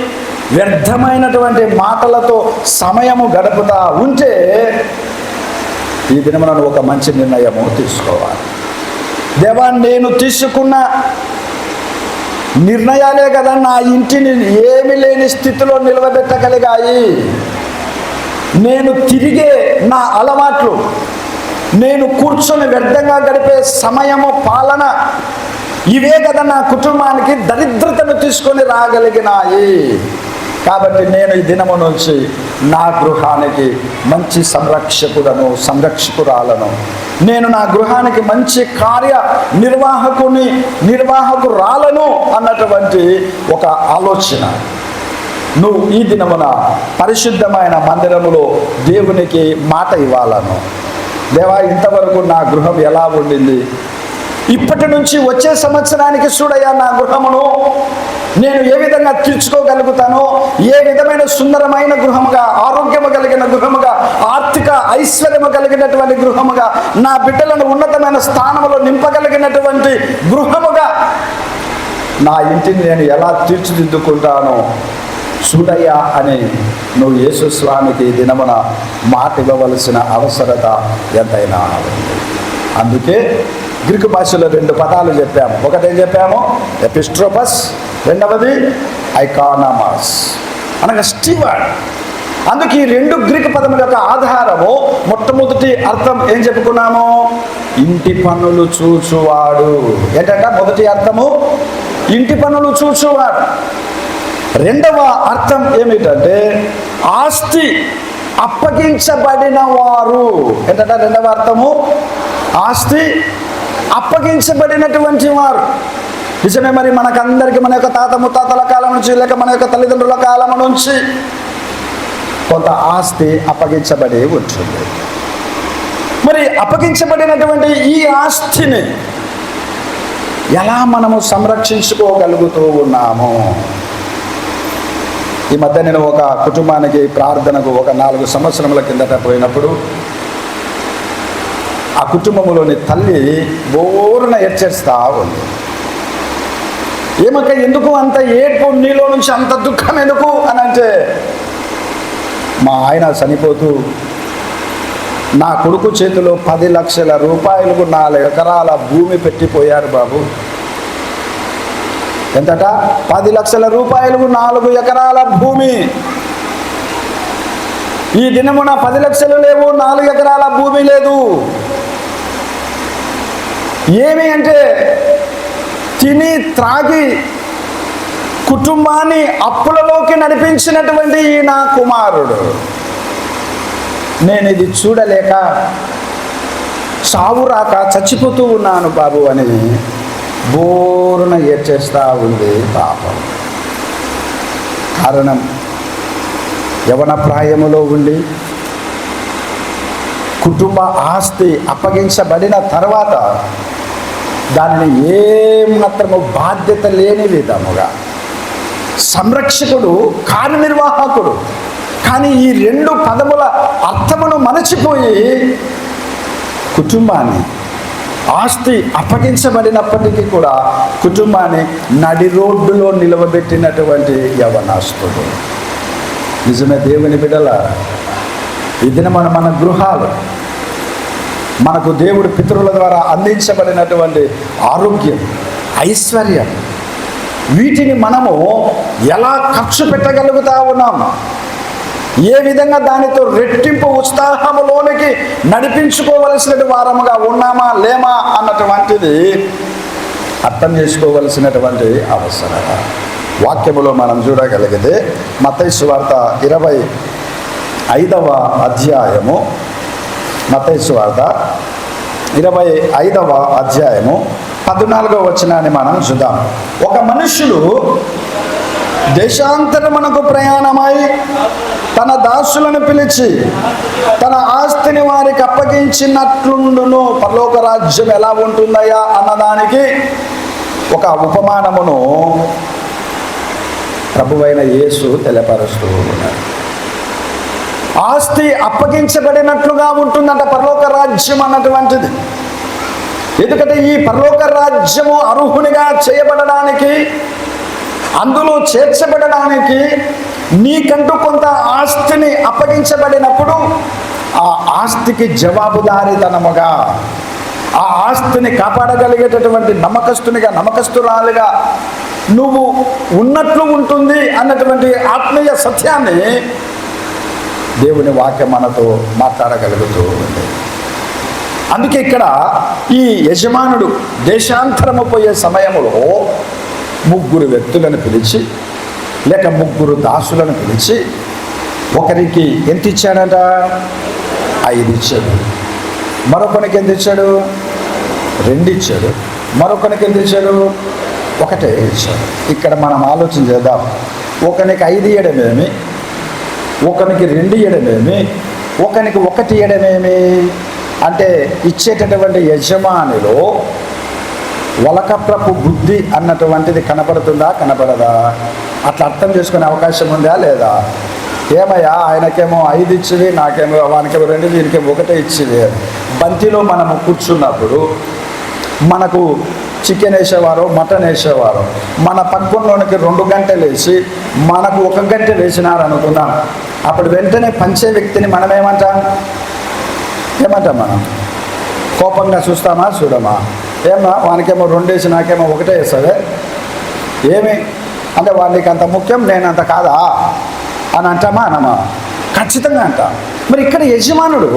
వ్యర్థమైనటువంటి మాటలతో సమయము గడుపుతా ఉంటే, ఈ దినమున ఒక మంచి నిర్ణయము తీసుకోవాలి. దేవా, నేను తీసుకున్న నిర్ణయాలే కదా నా ఇంటిని ఏమి లేని స్థితిలో నిలవబెట్టగలిగాయి. నేను తిరిగే నా అలవాట్లు, నేను కూర్చొని వ్యర్థంగా గడిపే సమయము, పాలన, ఇవే కదా నా కుటుంబానికి దరిద్రతను తీసుకొని రాగలిగినాయి. కాబట్టి నేను ఈ దినము నుంచి నా గృహానికి మంచి సంరక్షకురాలను, నేను నా గృహానికి మంచి నిర్వాహకురాలను అన్నటువంటి ఒక ఆలోచన నువ్వు ఈ దినమున పరిశుద్ధమైన మందిరములో దేవునికి మాట ఇవ్వాలను. దేవా, ఇంతవరకు నా గృహం ఎలా ఉండింది, ఇప్పటి నుంచి వచ్చే సంవత్సరానికి చూడయ్యా నా గృహమును నేను ఏ విధంగా తీర్చుకోగలుగుతానో, ఏ విధమైన సుందరమైన గృహముగా, ఆరోగ్యము కలిగిన గృహముగా, ఆర్థిక ఐశ్వర్యము కలిగినటువంటి గృహముగా, నా బిడ్డలను ఉన్నతమైన స్థానంలో నింపగలిగినటువంటి గృహముగా నా ఇంటిని నేను ఎలా తీర్చిదిద్దుకుంటానో చూడయ్యా అని నువ్వు యేసు స్వామికి దినమున మాట ఇవ్వవలసిన అవసరత ఎంతైనా ఉంది. అందుకే గ్రీకు భాషలో 2 పదాలు చెప్పాము. ఒకటేం చెప్పాము? ఎపిస్ట్రోపస్, రెండవది ఐకానమాస్ అనగా స్టీవర్డ్. అందుకే ఈ 2 గ్రీకు పదముల యొక్క ఆధారము, మొట్టమొదటి అర్థం ఏం చెప్పుకున్నాము? ఇంటి పనులు చూచువాడు. ఏంటంట మొదటి అర్థము? ఇంటి పనులు చూచువాడు. రెండవ అర్థం ఏమిటంటే ఆస్తి అప్పగించబడిన వారు. ఏంటంటే రెండవ అర్థము ఆస్తి అప్పగించబడినటువంటి వారు. నిజమే, మరి మనకందరికీ మన యొక్క తాత ముత్తాతల కాలం నుంచి లేక మన యొక్క తల్లిదండ్రుల కాలం నుంచి కొంత ఆస్తి అప్పగించబడి ఉంటుంది. మరి అప్పగించబడినటువంటి ఈ ఆస్తిని ఎలా మనము సంరక్షించుకోగలుగుతూ ఉన్నాము? ఈ మధ్య నేను ఒక కుటుంబానికి ప్రార్థనకు ఒక 4 సంవత్సరముల కిందట పోయినప్పుడు ఆ కుటుంబంలోని తల్లి బోరున ఏడ్చేస్తా ఉంది. ఏమక్క, ఎందుకు అంత ఏడ్పు, నీలో నుంచి అంత దుఃఖం ఎందుకు అని అంటే, మా ఆయన చనిపోతూ నా కొడుకు చేతిలో 10 లక్షల రూపాయలకు 4 ఎకరాల భూమి పెట్టిపోయారు బాబు. ఎంతట? 10 లక్షల రూపాయలకు 4 ఎకరాల భూమి. ఈ దినమున 10 లక్షలు లేవు, 4 ఎకరాల భూమి లేదు. ఏమి అంటే తిని త్రాగి కుటుంబాన్ని అప్పులలోకి నడిపించినటువంటి ఈ నా కుమారుడు, నేను ఇది చూడలేక చావు రాక చచ్చిపోతూ ఉన్నాను బాబు అని బోరున ఏడ్చేస్తూ ఉంది పాపం. కారణం, యవన ప్రాయములో ఉండి కుటుంబ ఆస్తి అప్పగించబడిన తర్వాత దానిని ఏమాత్రము బాధ్యత లేని విధముగా సంరక్షకుడు, కార్యనిర్వాహకుడు, కానీ ఈ 2 పదముల అర్థమును మరచిపోయి కుటుంబాన్ని, ఆస్తి అప్పగించబడినప్పటికీ కూడా కుటుంబాన్ని నడి రోడ్డులో నిలవబెట్టినటువంటి యవనాస్తుడు. నిజమే దేవుని బిడ్డల, ఈ దినమున మన గృహాలు, మనకు దేవుడు పితరుల ద్వారా అందించబడినటువంటి ఆరోగ్యం, ఐశ్వర్యం, వీటిని మనము ఎలా ఖర్చు పెట్టగలుగుతా ఉన్నాము, ఏ విధంగా దానితో రెట్టింపు ఉత్సాహములోనికి నడిపించుకోవలసిన వారముగా ఉన్నామా లేమా అన్నటువంటిది అర్థం చేసుకోవలసినటువంటి అవసరత. వాక్యములో మనం చూడగలిగితే మత్తయి సువార్త 25వ అధ్యాయము, మత్తయి సువార్త 25వ అధ్యాయము 14వ వచనాన్ని మనం చూద్దాం. ఒక మనుష్యుడు దేశాంతరమునకు ప్రయాణమై తన దాసులను పిలిచి తన ఆస్తిని వారికి అప్పగించినట్లుండును. పరలోక రాజ్యం ఎలా ఉంటుందయ్యా అన్నదానికి ఒక ఉపమానమును ప్రభువైన యేసు తెలియపరుస్తూ ఉన్నారు. ఆస్తి అప్పగించబడినట్లుగా ఉంటుందంట పరలోక రాజ్యం అన్నటువంటిది. ఎందుకంటే ఈ పరలోక రాజ్యము అర్హునిగా చేయబడడానికి, అందులో చేర్చబడడానికి నీకంటూ కొంత ఆస్తిని అప్పగించబడినప్పుడు ఆ ఆస్తికి జవాబుదారీతనముగా, ఆ ఆస్తిని కాపాడగలిగేటటువంటి నమ్మకస్తునిగా, నమ్మకస్తురాలుగా నువ్వు ఉన్నట్లు ఉంటుంది అన్నటువంటి ఆత్మీయ సత్యాన్ని దేవుని వాక్యం మనతో మాట్లాడగలుగుతూ ఉంది. అందుకే ఇక్కడ ఈ యజమానుడు దేశాంతరము పోయే సమయంలో 3 వ్యక్తులను పిలిచి, లేక 3 దాసులను పిలిచి, ఒకరికి ఎంత ఇచ్చాడట? 5 ఇచ్చాడు. మరొకరికి ఎంత ఇచ్చాడు? 2 ఇచ్చాడు. మరొకరికి ఎంత ఇచ్చాడు? 1 ఇచ్చాడు. ఇక్కడ మనం ఆలోచన చేద్దాం. ఒకరికి 5 ఇవ్వడమేమి, ఒకరికి 2 ఇవ్వడమేమి, ఒకరికి 1 ఇవ్వడమేమి అంటే ఇచ్చేటటువంటి యజమానిలో వలకప్రపు బుద్ధి అన్నటువంటిది కనపడుతుందా, కనపడదా? అట్లా అర్థం చేసుకునే అవకాశం ఉందా లేదా? ఏమయ్యా, ఆయనకేమో 5 ఇచ్చివి, నాకేమో వానికేమో 2, వీరికేమో 1 ఇచ్చివి. బంతిలో మనము కూర్చున్నప్పుడు మనకు చికెన్ వేసేవారు, మటన్ వేసేవారు, మన పక్కనలోనికి 2 గంటలు వేసి మనకు 1 గంట వేసినారు అనుకుందాం. అప్పుడు వెంటనే పంచే వ్యక్తిని మనం ఏమంటాం? మనం కోపంగా చూస్తామా, చూడమా? ఏమా, వానికేమో 2 వేసి నాకేమో 1 వేస్తావే, ఏమి అంటే వానికి అంత ముఖ్యం, నేనంత కాదా అని అంటామా, అనమా? ఖచ్చితంగా అంటాం. మరి ఇక్కడ యజమానుడు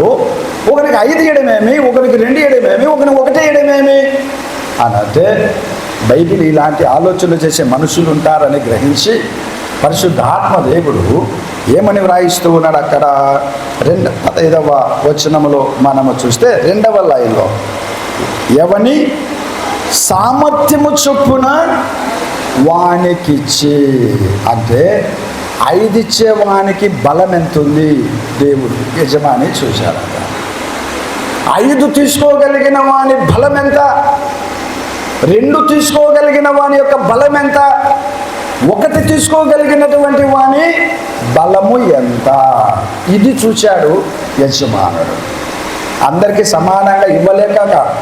ఒకరికి 5 ఇవ్వడమేమి, ఒకరికి 2 ఇవ్వడమేమి, ఒకరికి 1 ఇవ్వడమేమి అని అంటే బైబిల్ ఇలాంటి ఆలోచనలు చేసే మనుషులు ఉంటారని గ్రహించి పరిశుద్ధాత్మ దేవుడు ఏమని వ్రాయిస్తూ ఉన్నాడు అక్కడ 15వ వచనములో మనము చూస్తే 2వ లైన్లో, ఎవని సామర్థ్యము చొప్పున వానికిచ్చి, అంటే 5 ఇచ్చే వానికి బలం ఎంత ఉంది దేవుడు యజమాని చూశారట. 5 తీసుకోగలిగిన వాని బలం ఎంత, 2 తీసుకోగలిగిన వాని యొక్క బలం ఎంత, 1 తీసుకోగలిగినటువంటి వాని బలము ఎంత, ఇది చూశాడు యజమానుడు. అందరికీ సమానంగా ఇవ్వలేక కాదు,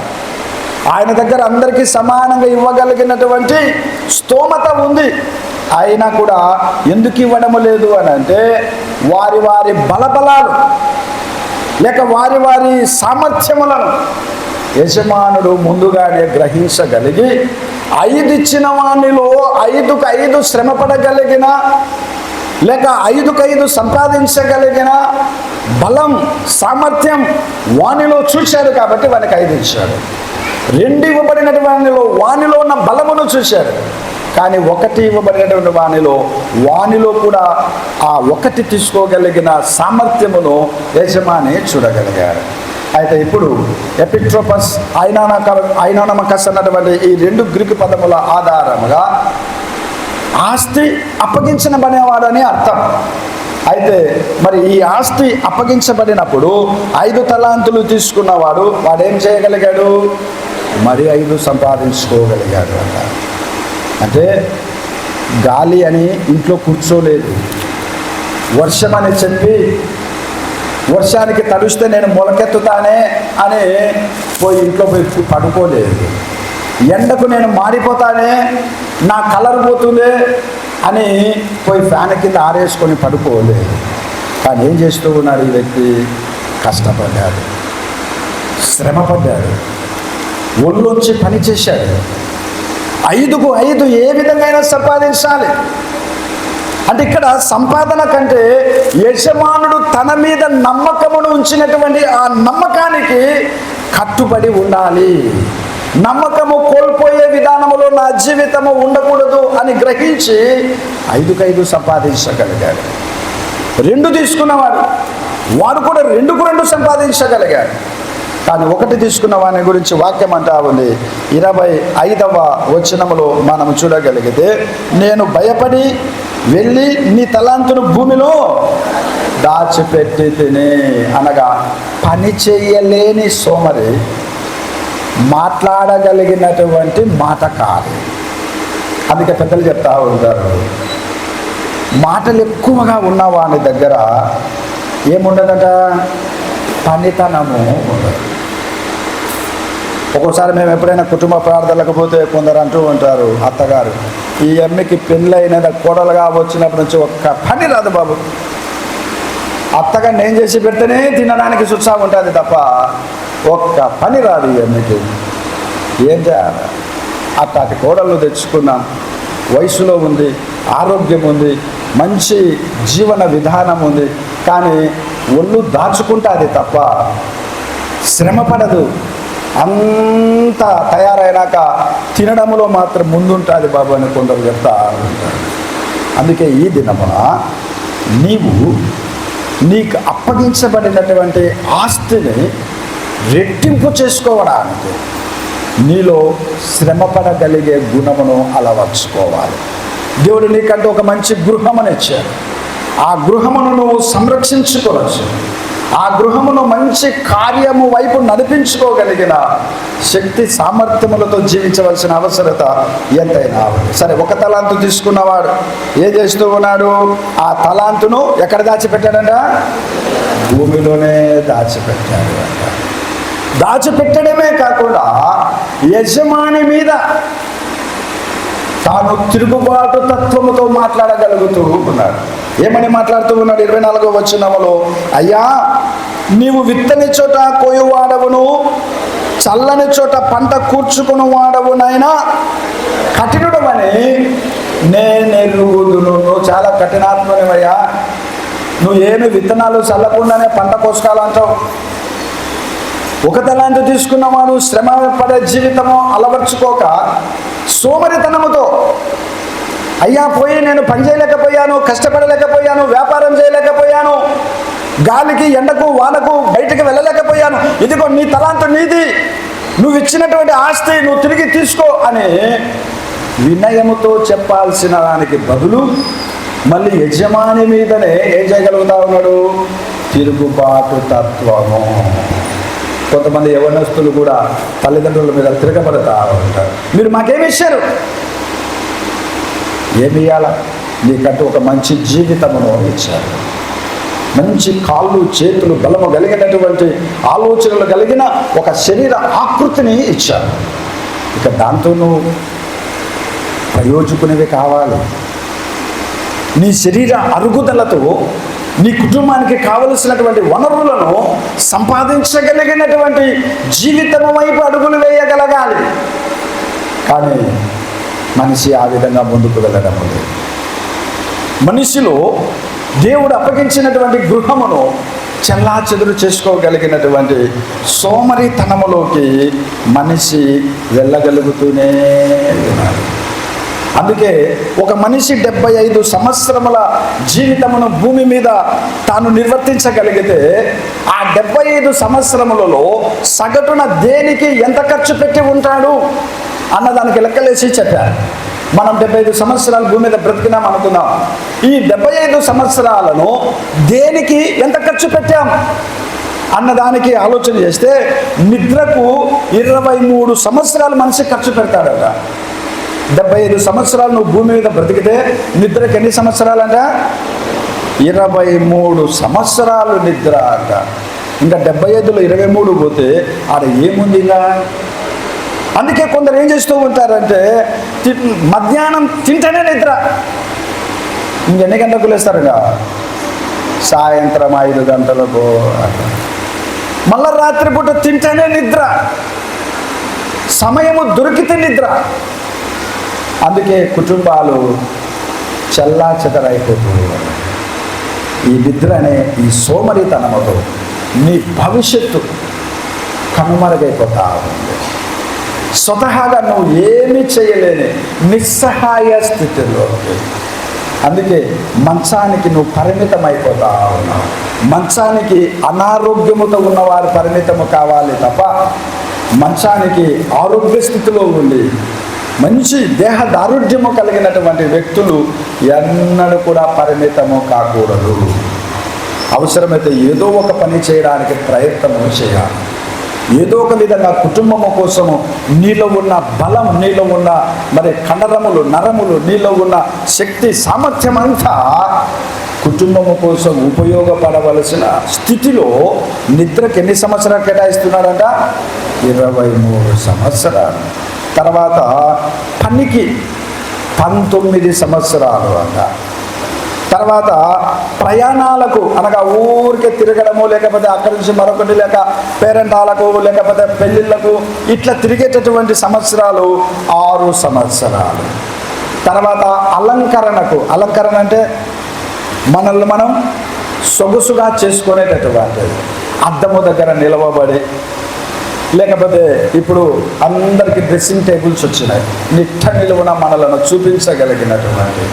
ఆయన దగ్గర అందరికీ సమానంగా ఇవ్వగలిగినటువంటి స్తోమత ఉంది. అయినా కూడా ఎందుకు ఇవ్వడము లేదు అని అంటే, వారి వారి బలబలాలు లేక వారి వారి సామర్థ్యములను యజమానుడు ముందుగానే గ్రహించగలిగి 5 ఇచ్చిన వానిలో 5కు 5 శ్రమపడగలిగిన లేక 5కు 5 సంపాదించగలిగిన బలం సామర్థ్యం వానిలో చూశాడు కాబట్టి వానికి 5 ఇచ్చాడు. 2 ఇవ్వబడినటువంటి వానిలో ఉన్న బలమును చూశాడు, కానీ 1 ఇవ్వబడినటువంటి వానిలో కూడా ఆ 1 తీసుకోగలిగిన సామర్థ్యమును యజమాని చూడగలిగాడు. అయితే ఇప్పుడు ఎపిట్రోపస్ ఐనానమకస్ అన్నటువంటి ఈ 2 గ్రీకు పదముల ఆధారముగా ఆస్తి అప్పగించబడినవాడని అర్థం. అయితే మరి ఈ ఆస్తి అప్పగించబడినప్పుడు 5 తలాంతులు తీసుకున్నవాడు వాడేం చేయగలిగాడు, మరి 5 సంపాదించుకోగలిగాడు అంట. అంటే గాలి అని ఇంట్లో కూర్చోలేదు, వర్షం అని చెప్పి వర్షానికి తడుస్తే నేను మొలకెత్తుతానే అని ఇంట్లో పోయి పడుకోలేదు, ఎండకు నేను మారిపోతానే నా కలర్ పోతుందే అని పోయి ఫ్యాన్ కింద ఆరేసుకొని పడుకోలేదు. కానీ ఏం చేస్తూ ఉన్నాడు ఈ వ్యక్తి, కష్టపడ్డాడు, శ్రమపడ్డాడు, ఒళ్ళొంచి పని చేశాడు. 5కు 5 ఏ విధంగా సంపాదించాలి అంటే, ఇక్కడ సంపాదన కంటే యజమానుడు తన మీద నమ్మకమును ఉంచినటువంటి ఆ నమ్మకానికి కట్టుబడి ఉండాలి. నమ్మకము కోల్పోయే విధానములో నా జీవితము ఉండకూడదు అని గ్రహించి 5కు 5 సంపాదించగలిగాడు. 2 తీసుకున్నవాడు వాడు కూడా 2కు 2 సంపాదించగలిగాడు. కానీ 1 తీసుకున్న వాని గురించి వాక్యం అంటా ఉంది 25వ వచనములో మనం చూడగలిగితే, నేను భయపడి వెళ్ళి నీ తలాంతును భూమిలో దాచిపెట్టి తిని, అనగా పని చేయలేని సోమరి మాట్లాడగలిగినటువంటి మాట కాదు. అందుకే పెద్దలు చెప్తా ఉంటారు, మాటలు ఎక్కువగా ఉన్న వాని దగ్గర ఏముండదట, పనితనము ఉండదు. ఒక్కోసారి మేము ఎప్పుడైనా కుటుంబ ప్రార్థనలకు పోతే కొందరు అంటూ ఉంటారు, అత్తగారు ఈ అమ్మకి పెళ్ళైన కోడలుగా వచ్చినప్పటి నుంచి ఒక్క పని రాదు బాబు, అత్తగా నేను చేసి పెడితేనే తినడానికి సుత్సా ఉంటుంది తప్ప ఒక్క పని రాదు ఈ అమ్మకి. ఏం చేయాలి? అట్లాంటి కోడళ్ళు తెచ్చుకున్నాం, వయసులో ఉంది, ఆరోగ్యం ఉంది, మంచి జీవన విధానం ఉంది, కానీ ఒళ్ళు దాచుకుంటుంది తప్ప శ్రమపడదు. అంతా తయారైనాక తినడంలో మాత్రం ముందుంటుంది బాబు అని కొందరు చెప్తా ఉంటారు. అందుకే ఈ దినమున నీకు అప్పగించబడినటువంటి ఆస్తిని రెట్టింపు చేసుకోవడానికి నీలో శ్రమపడగలిగే గుణమును అలవర్చుకోవాలి. దేవుడు నీకంటే ఒక మంచి గృహమును ఇచ్చాడు, ఆ గృహమును నువ్వు సంరక్షించుకోవచ్చు, ఆ గృహమును మంచి కార్యము వైపు నడిపించుకోగలిగిన శక్తి సామర్థ్యములతో జీవించవలసిన అవసరత ఎంతైనా. సరే, 1 తలాంతు తీసుకున్నవాడు ఏం చేస్తూ ఉన్నాడు, ఆ తలాంతును ఎక్కడ దాచిపెట్టాడంట, భూమిలోనే దాచిపెట్టాడు అంట. దాచిపెట్టడమే కాకుండా యజమాని మీద తాను తిరుగుబాటు తత్వముతో మాట్లాడగలుగుతూ ఉన్నాడు. ఏమని మాట్లాడుతూ ఉన్నాడు 24వ వచనములో, అయ్యా నీవు విత్తని చోట కోయువాడవును, చల్లని చోట పంట కూర్చుకుని వాడవునైనా కఠినుడవని నేనెరుగుదును. నువ్వు చాలా కఠినాత్మనివయ్యా, నువ్వు ఏమి విత్తనాలు చల్లకుండానే పంట కోసుకోవాలంటావు. 1 తలాంతు తీసుకున్నవాడు శ్రమ పడే జీవితము అలవర్చుకోక సోమరితనముతో అయ్యా పోయి నేను పని చేయలేకపోయాను, కష్టపడలేకపోయాను, వ్యాపారం చేయలేకపోయాను, గాలికి ఎండకు వానకు బయటకు వెళ్ళలేకపోయాను, ఇదిగో నీ తలాంతు నీది, నువ్వు ఇచ్చినటువంటి ఆస్తి నువ్వు తిరిగి తీసుకో అని వినయముతో చెప్పాల్సిన దానికి బదులు మళ్ళీ యజమాని మీదనే ఏం చేయగలుగుతా ఉన్నాడు? తిరుగుబాటు తత్వము. కొంతమంది యవనస్తులు కూడా తల్లిదండ్రుల మీద తిరగబడతా ఉంటారు. మీరు మాకేమి ఇచ్చారు? ఏమి ఇవ్వాలా? నీకంటూ ఒక మంచి జీవితమును ఇచ్చారు, మంచి కాళ్ళు చేతులు బలము కలిగినటువంటి ఆలోచనలు కలిగిన ఒక శరీర ఆకృతిని ఇచ్చారు. ఇక దాంతో నువ్వు ప్రయోజకునివి కావాలి. నీ శరీర అరుగుదలతో నీ కుటుంబానికి కావలసినటువంటి వనరులను సంపాదించగలిగినటువంటి జీవితం వైపు అడుగులు వేయగలగాలి. కానీ మనిషి ఆ విధంగా ముందుకు వెళ్ళడం లేదు. మనిషిలో దేవుడు అప్పగించినటువంటి గృహమును చెల్లాచెదురు చేసుకోగలిగినటువంటి సోమరితనములోకి మనిషి వెళ్ళగలుగుతూనే ఉన్నాడు. అందుకే ఒక మనిషి 75 సంవత్సరముల జీవితమును భూమి మీద తాను నిర్వర్తించగలిగితే ఆ 75 సంవత్సరములలో సగటున దేనికి ఎంత ఖర్చు పెట్టి ఉంటాడు అన్నదానికి లెక్కలేసి చెప్పారు. మనం 75 సంవత్సరాలు భూమి మీద బ్రతికినాం అనుకుందాం. ఈ 75 సంవత్సరాలను దేనికి ఎంత ఖర్చు పెట్టాం అన్నదానికి ఆలోచన చేస్తే నిద్రకు 23 సంవత్సరాలు మనిషి ఖర్చు పెడతాడట. 75 సంవత్సరాలు నువ్వు భూమి మీద బ్రతికితే నిద్రకి ఎన్ని సంవత్సరాలంట? 23 సంవత్సరాలు నిద్ర అంట. ఇంకా 75లో 23 పోతే ఆడ ఏముంది ఇంకా? అందుకే కొందరు ఏం చేస్తూ ఉంటారంటే మధ్యాహ్నం తింటేనే నిద్ర. ఇంకెన్ని గంటలకు లేస్తారుగా? సాయంత్రం 5 గంటలకు. మళ్ళా రాత్రిపూట తింటేనే నిద్ర, సమయము దొరికితే నిద్ర. అందుకే కుటుంబాలు చల్లా చెదరైపోతుంది. ఈ నిద్ర అనే ఈ సోమరితనముతో నీ భవిష్యత్తు కనుమరుగైపోతా ఉంది. స్వతహాగా నువ్వు ఏమీ చేయలేని నిస్సహాయ స్థితిలో. అందుకే మంచానికి నువ్వు పరిమితం అయిపోతా ఉన్నావు. మంచానికి అనారోగ్యముతో ఉన్నవారు పరిమితము కావాలి తప్ప మంచానికి ఆరోగ్య స్థితిలో ఉండి మంచి దేహ దారుఢ్యము కలిగినటువంటి వ్యక్తులు ఎన్నడూ కూడా పరిమితము కాకూడదు. అవసరమైతే ఏదో ఒక పని చేయడానికి ప్రయత్నము చేయాలి. ఏదో ఒక విధంగా కుటుంబము కోసము నీలో ఉన్న బలం, నీలో ఉన్న మరి కండరములు నరములు, నీలో ఉన్న శక్తి సామర్థ్యం అంతా కుటుంబము కోసం ఉపయోగపడవలసిన స్థితిలో నిద్రకి ఎన్ని సంవత్సరాలు కేటాయిస్తున్నారంట? 23 సంవత్సరాలు. తర్వాత పనికి 19 సంవత్సరాలు అంట. తర్వాత ప్రయాణాలకు అనగా ఊరికే తిరగడము, లేకపోతే అక్కడి నుంచి మరొకటి, లేక పేరెంటాలకు, లేకపోతే పెళ్ళిళ్ళకు ఇట్లా తిరిగేటటువంటి సంవత్సరాలు 6 సంవత్సరాలు. తర్వాత అలంకరణకు, అలంకరణ అంటే మనల్ని మనం సొగసుగా చేసుకునేటటువంటిది. అద్దము దగ్గర నిలవబడి, లేకపోతే ఇప్పుడు అందరికీ డ్రెస్సింగ్ టేబుల్స్ వచ్చినాయి, నిట్ట నిలువున మనలను చూపించగలిగినటువంటి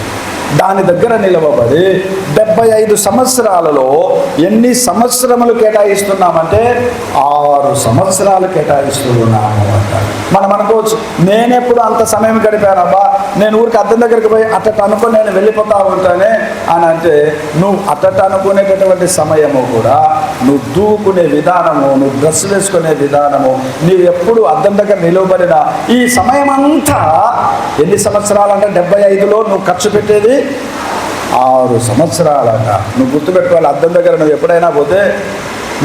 దాని దగ్గర నిలవబడి 75 సంవత్సరాలలో ఎన్ని సంవత్సరములు కేటాయిస్తున్నామంటే 6 సంవత్సరాలు కేటాయిస్తూ ఉన్నాము అంటారు. మనం అనుకోవచ్చు, నేనెప్పుడు అంత సమయం గడిపానబ్బా, నేను ఊరికి అద్దం దగ్గరికి పోయి అట్టట అనుకుని నేను వెళ్ళిపోతా ఉంటానే అని అంటే, నువ్వు అట్టట అనుకునేటటువంటి సమయము కూడా, నువ్వు దూకునే విధానము, నువ్వు డ్రెస్ వేసుకునే విధానము, నీవు ఎప్పుడు అద్దం దగ్గర నిలవబడిన ఈ సమయం అంతా ఎన్ని సంవత్సరాలంటే 75లో నువ్వు ఖర్చు పెట్టేది 6 సంవత్సరాలంట. నువ్వు గుర్తుపెట్టుకోవాలి. అద్దం దగ్గర నువ్వు ఎప్పుడైనా పోతే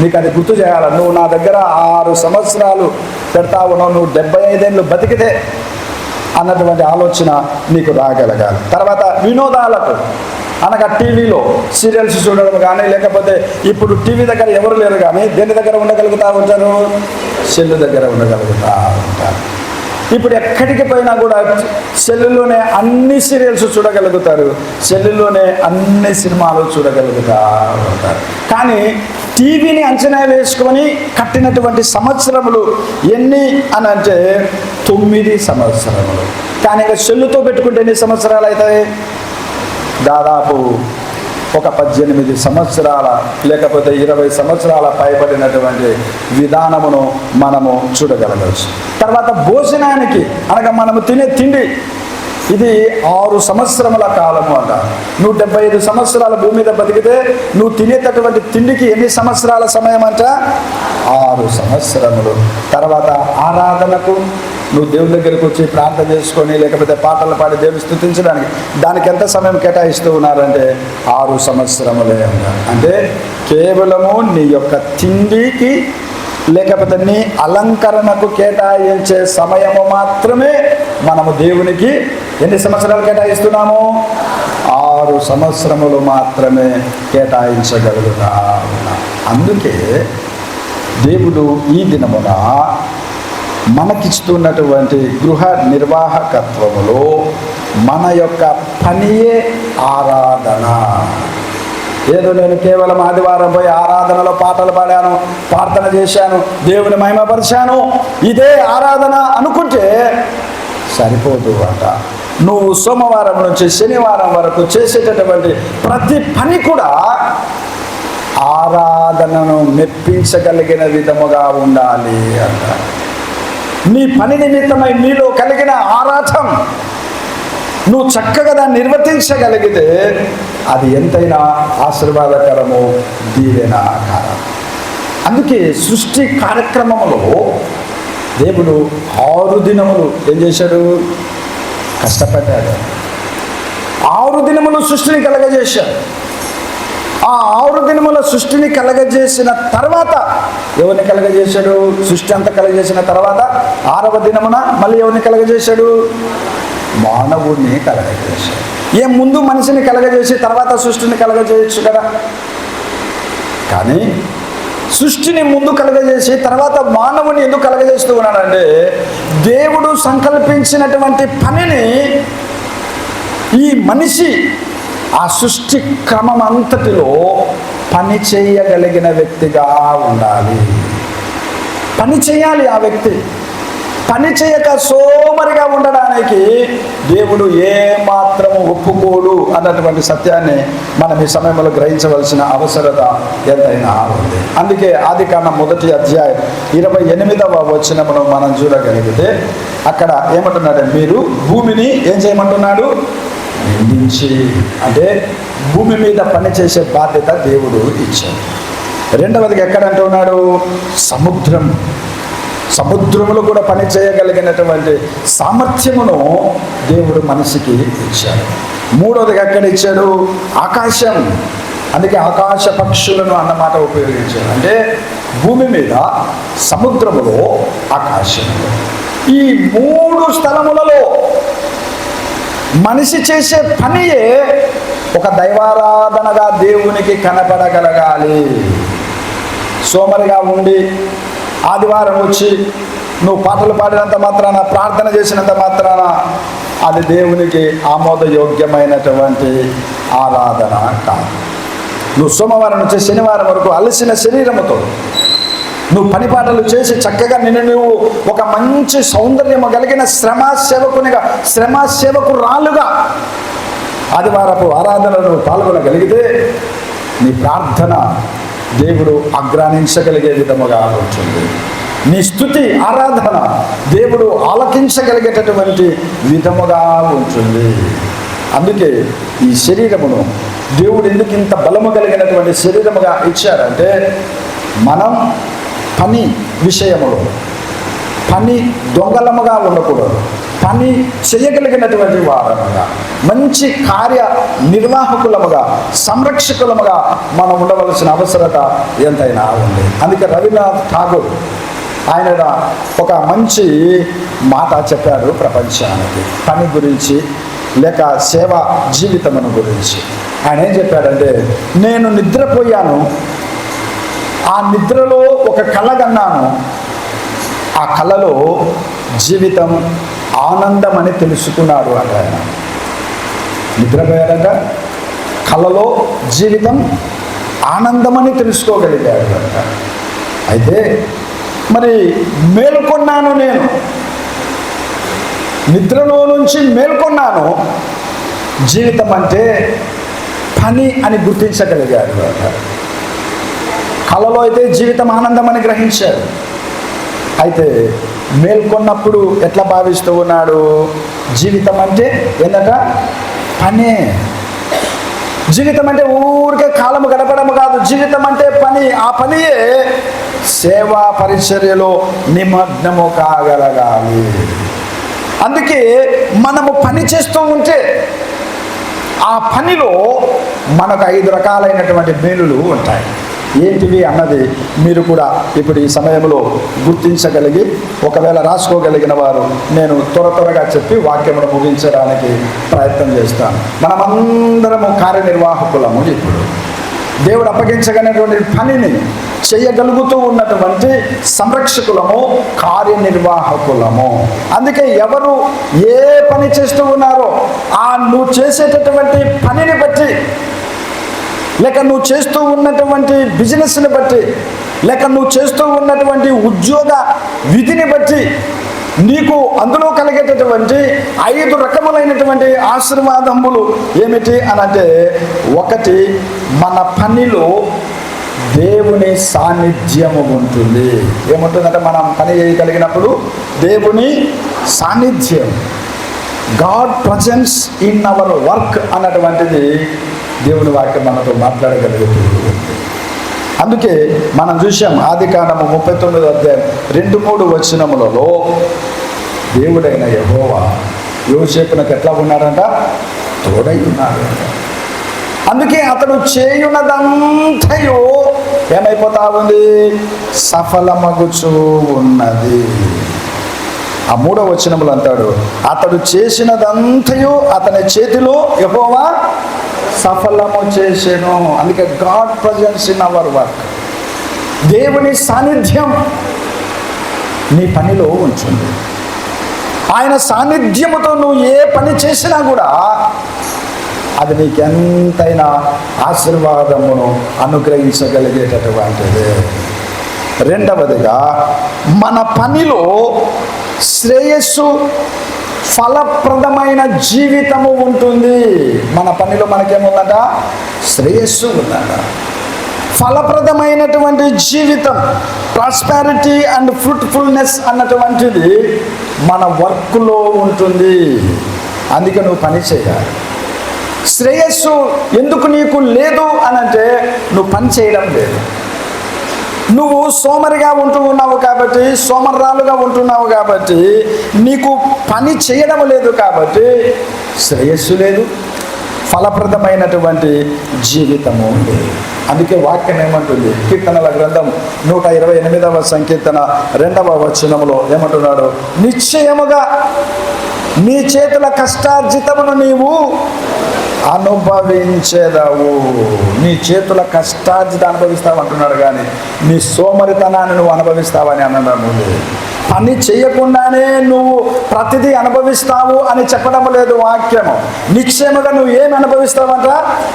నీకు అది గుర్తు చేయాలి. నువ్వు నా దగ్గర 6 సంవత్సరాలు పెడతా ఉన్నావు, నువ్వు 75 ఏళ్ళు బతికితే అన్నటువంటి ఆలోచన నీకు రాగలగాలి. తర్వాత వినోదాలకు అనగా టీవీలో సీరియల్స్ చూడడం కానీ, లేకపోతే ఇప్పుడు టీవీ దగ్గర ఎవరు లేరు కానీ దేని దగ్గర ఉండగలుగుతూ ఉంటారు? సెల్ దగ్గర ఉండగలుగుతూ ఉంటారు. ఇప్పుడు ఎక్కడికి పోయినా కూడా సెల్లులోనే అన్ని సీరియల్స్ చూడగలుగుతారు, సెల్లులోనే అన్ని సినిమాలు చూడగలుగుతా ఉంటారు. కానీ టీవీని అంచనా వేసుకొని కట్టినటువంటి సంవత్సరములు ఎన్ని అని అంటే 9 సంవత్సరములు. కానీ ఇక సెల్లుతో పెట్టుకుంటే ఎన్ని సంవత్సరాలు అవుతాయి? దాదాపు ఒక 18 సంవత్సరాల లేకపోతే 20 సంవత్సరాల పైబడినటువంటి విధానమును మనము చూడగలగచ్చు. తర్వాత భోజనానికి అనగా మనము తినే తిండి, ఇది 6 సంవత్సరముల కాలము అంట. నువ్వు 75 సంవత్సరాల భూమి మీద బతికితే నువ్వు తినేటటువంటి తిండికి ఎన్ని సంవత్సరాల సమయం అంట? 6 సంవత్సరములు. తర్వాత ఆరాధనకు నువ్వు దేవుని దగ్గరికి వచ్చి ప్రార్థన చేసుకొని లేకపోతే పాటలు పాడి దేవుని స్తుతించడానికి దానికి ఎంత సమయం కేటాయిస్తూ ఉన్నారంటే 6 సంవత్సరములే అన్నారు. అంటే కేవలము నీ యొక్క తిండికి లేకపోతే నీ అలంకరణకు కేటాయించే సమయము మాత్రమే మనము దేవునికి ఎన్ని సంవత్సరాలు కేటాయిస్తున్నాము? 6 సంవత్సరములు మాత్రమే కేటాయించగలుగుతా ఉన్నాం. అందుకే దేవుడు ఈ దినమున మనకిస్తున్నటువంటి గృహ నిర్వాహకత్వములో మన యొక్క పనియే ఆరాధన. ఏదో నేను కేవలం ఆదివారం పోయి ఆరాధనలో పాటలు పాడాను, ప్రార్థన చేశాను, దేవుని మహిమపరిచాను, ఇదే ఆరాధన అనుకుంటే సరిపోదు అంట. నువ్వు సోమవారం నుంచి శనివారం వరకు చేసేటటువంటి ప్రతి పని కూడా ఆరాధనను మెప్పించగలిగిన విధముగా ఉండాలి అంట. నీ పని నిమిత్తమై నీలో కలిగిన ఆరాధన నువ్వు చక్కగా దాన్ని నిర్వర్తించగలిగితే అది ఎంతైనా ఆశీర్వాదకరము, దీవెనకరం. అందుకే సృష్టి కార్యక్రమంలో దేవుడు 6 దినములు ఏం చేశాడు? కష్టపడ్డాడు. 6 దినములు సృష్టిని కలగజేశాడు. ఆ 6 దినముల సృష్టిని కలగజేసిన తర్వాత ఎవరిని కలగజేశాడు? సృష్టి అంతా కలగజేసిన తర్వాత 6వ దినమున మళ్ళీ ఎవరిని కలగజేశాడు? మానవుడిని కలగజేశాడు. ముందు మనిషిని కలగజేసి తర్వాత సృష్టిని కలగజేయచ్చు కదా. కానీ సృష్టిని ముందు కలగజేసి తర్వాత మానవుని ఎందుకు కలగజేస్తూ ఉన్నాడంటే దేవుడు సంకల్పించినటువంటి పనిని ఈ మనిషి ఆ సృష్టి క్రమం అంతటిలో పని చేయగలిగిన వ్యక్తిగా ఉండాలి. పని చేయాలి. ఆ వ్యక్తి పని చేయక సోమరిగా ఉండడానికి దేవుడు ఏమాత్రము ఒప్పుకోడు అన్నటువంటి సత్యాన్ని మనం ఈ సమయంలో గ్రహించవలసిన అవసరత ఎంతైనా ఉంది. అందుకే ఆదికాండం 1వ అధ్యాయం 28వ వచనమును మనం చూడగలిగితే అక్కడ ఏమంటున్నాడు? మీరు భూమిని ఏం చేయమంటున్నాడు? నిందించి. అంటే భూమి మీద పని చేసే బాధ్యత దేవుడు ఇచ్చాడు. రెండవదిగా ఎక్కడంటూ ఉన్నాడు? సముద్రములో కూడా పని చేయగలిగినటువంటి సామర్థ్యమును దేవుడు మనిషికి ఇచ్చాడు. మూడవదిగా ఎక్కడ ఇచ్చాడు? ఆకాశం. అందుకే ఆకాశ పక్షులను అన్నమాట ఉపయోగించాడు. అంటే భూమి మీద, సముద్రములో, ఆకాశంలో, ఈ 3 స్థలములలో మనిషి చేసే పనియే ఒక దైవారాధనగా దేవునికి కనపడగలగాలి. సోమరిగా ఉండి ఆదివారం వచ్చి నువ్వు పాటలు పాడినంత మాత్రాన, ప్రార్థన చేసినంత మాత్రాన అది దేవునికి ఆమోదయోగ్యమైనటువంటి ఆరాధన కాదు. నువ్వు సోమవారం నుంచి శనివారం వరకు అలసిన శరీరముతో నువ్వు పని పాటలు చేసి చక్కగా నువ్వు ఒక మంచి సౌందర్యము కలిగిన శ్రమ సేవకురాలుగా ఆదివారపు ఆరాధనలో పాల్గొనగలిగితే నీ ప్రార్థన దేవుడు ఆగ్రానించగలిగే విధముగా ఉంటుంది. నీ స్తుతి ఆరాధన దేవుడు ఆలకించగలిగేటటువంటి విధముగా ఉంటుంది. అందుకే ఈ శరీరమును దేవుడు ఎందుకు ఇంత బలము కలిగినటువంటి శరీరముగా ఇచ్చారంటే మనం పని విషయములో పని దొంగలముగా ఉండకూడదు. పని చేయగలిగినటువంటి వారముగా, మంచి కార్య నిర్వాహకులముగా, సంరక్షకులముగా మనం ఉండవలసిన అవసరత ఎంతైనా ఉంది. అందుకే రవీంద్రనాథ్ ఠాగూర్ ఆయన ఒక మంచి మాట చెప్పాడు ప్రపంచానికి పని గురించి లేక సేవా జీవితమును గురించి. ఆయన ఏం చెప్పాడంటే, నేను నిద్రపోయాను, ఆ నిద్రలో ఒక కళ కన్నాను, ఆ కళలో జీవితం ఆనందం అని తెలుసుకున్నాడు అంట ఆయన. నిద్రపోయాడట, కలలో జీవితం ఆనందమని తెలుసుకోగలిగాడు అంట. అయితే మరి మేల్కొన్నాను, నేను నిద్రలో నుంచి మేల్కొన్నాను, జీవితం అంటే పని అని గుర్తించగలిగాడు అంట. కలలో అయితే జీవితం ఆనందం అని గ్రహించాడు. అయితే మేల్కొన్నప్పుడు ఎట్లా భావిస్తూ ఉన్నాడు? జీవితం అంటే ఏందట? పనే. జీవితం అంటే ఊరికే కాలము గడపడము కాదు, జీవితం అంటే పని. ఆ పనియే సేవా పరిచర్యలో నిమగ్నము కాగలగాలి. అందుకే మనము పని చేస్తూ ఉంటే ఆ పనిలో మనకు 5 రకాలైనటువంటి మేలులు ఉంటాయి. ఏంటివి అన్నది మీరు కూడా ఇప్పుడు ఈ సమయంలో గుర్తించగలిగి ఒకవేళ రాసుకోగలిగిన వారు నేను త్వరగా చెప్పి వాక్యమును ముగించడానికి ప్రయత్నం చేస్తాను. మనమందరము కార్యనిర్వాహకులము. ఇప్పుడు దేవుడు అప్పగించగలిగినటువంటి పనిని చేయగలుగుతూ ఉన్నటువంటి సంరక్షకులము, కార్యనిర్వాహకులము. అందుకే ఎవరు ఏ పని చేస్తూ ఉన్నారో ఆ నువ్వు చేసేటటువంటి పనిని బట్టి, లేక నువ్వు చేస్తూ ఉన్నటువంటి బిజినెస్ని బట్టి, లేక నువ్వు చేస్తూ ఉన్నటువంటి ఉద్యోగ విధిని బట్టి నీకు అందులో కలిగేటటువంటి 5 రకములైనటువంటి ఆశీర్వాదములు ఏమిటి అనంటే, ఒకటి, మన పనిలో దేవుని సాన్నిధ్యము ఉంటుంది. ఏముంటుందంటే మనం పని చేయగలిగినప్పుడు దేవుని సాన్నిధ్యం, God presence in our work అన్నటువంటిది దేవుని వాక్యం మనతో మాట్లాడగలుగుతుంది. అందుకే మనం చూసాం ఆదికాండము 39వ అధ్యాయం 2-3 వచనములలో దేవుడైన యెహోవా యోసేపునకు ఎట్లా ఉన్నాడంట? తోడై ఉన్నాడు. అందుకే అతడు చేయునదంతయు ఏమైపోతా ఉంది? సఫలమగుచూ ఉన్నది. ఆ 3వ వచనములు అంటాడు, అతడు చేసినదంతయు అతని చేతిలో యెహోవా సఫలము చేసెను. అందుకే God presence in our work, దేవుని సాన్నిధ్యం నీ పనిలో ఉంచుంది. ఆయన సాన్నిధ్యముతో నువ్వు ఏ పని చేసినా కూడా అది నీకు ఎంతైనా ఆశీర్వాదమును అనుగ్రహించగలిగేటటువంటిది. రెండవదిగా, మన పనిలో శ్రేయస్సు, ఫలప్రదమైన జీవితము ఉంటుంది. మన పనిలో మనకేముందట? శ్రేయస్సు ఉందట, ఫలప్రదమైనటువంటి జీవితం, ప్రాస్పారిటీ అండ్ ఫ్రూట్ఫుల్నెస్ అన్నటువంటిది మన వర్క్లో ఉంటుంది. అందుకే నువ్వు పని చేయాలి. శ్రేయస్సు ఎందుకు నీకు లేదు అనంటే నువ్వు పని చేయడం లేదు. నువ్వు సోమరిగా ఉంటూ ఉన్నావు కాబట్టి, సోమర్రాలుగా ఉంటున్నావు కాబట్టి, నీకు పని చేయడం లేదు కాబట్టి శ్రేయస్సు లేదు, ఫలప్రదమైనటువంటి జీవితము లేదు. అందుకే వాక్యం ఏమంటుంది? కీర్తనల గ్రంథం 128వ సంకీర్తన 2వ వచనములో ఏమంటున్నాడు? నిశ్చయముగా నీ చేతుల కష్టార్జితమును నీవు అనుభవించేదవు. నీ చేతుల కష్టార్జిత అనుభవిస్తావు అంటున్నాడు, కానీ నీ సోమరితనాన్ని నువ్వు అనుభవిస్తావని అనడం లేదు. పని చేయకుండానే నువ్వు ప్రతిదీ అనుభవిస్తావు అని చెప్పడం లేదు వాక్యము. నిశ్చయముగా నువ్వు ఏమి అనుభవిస్తావంట?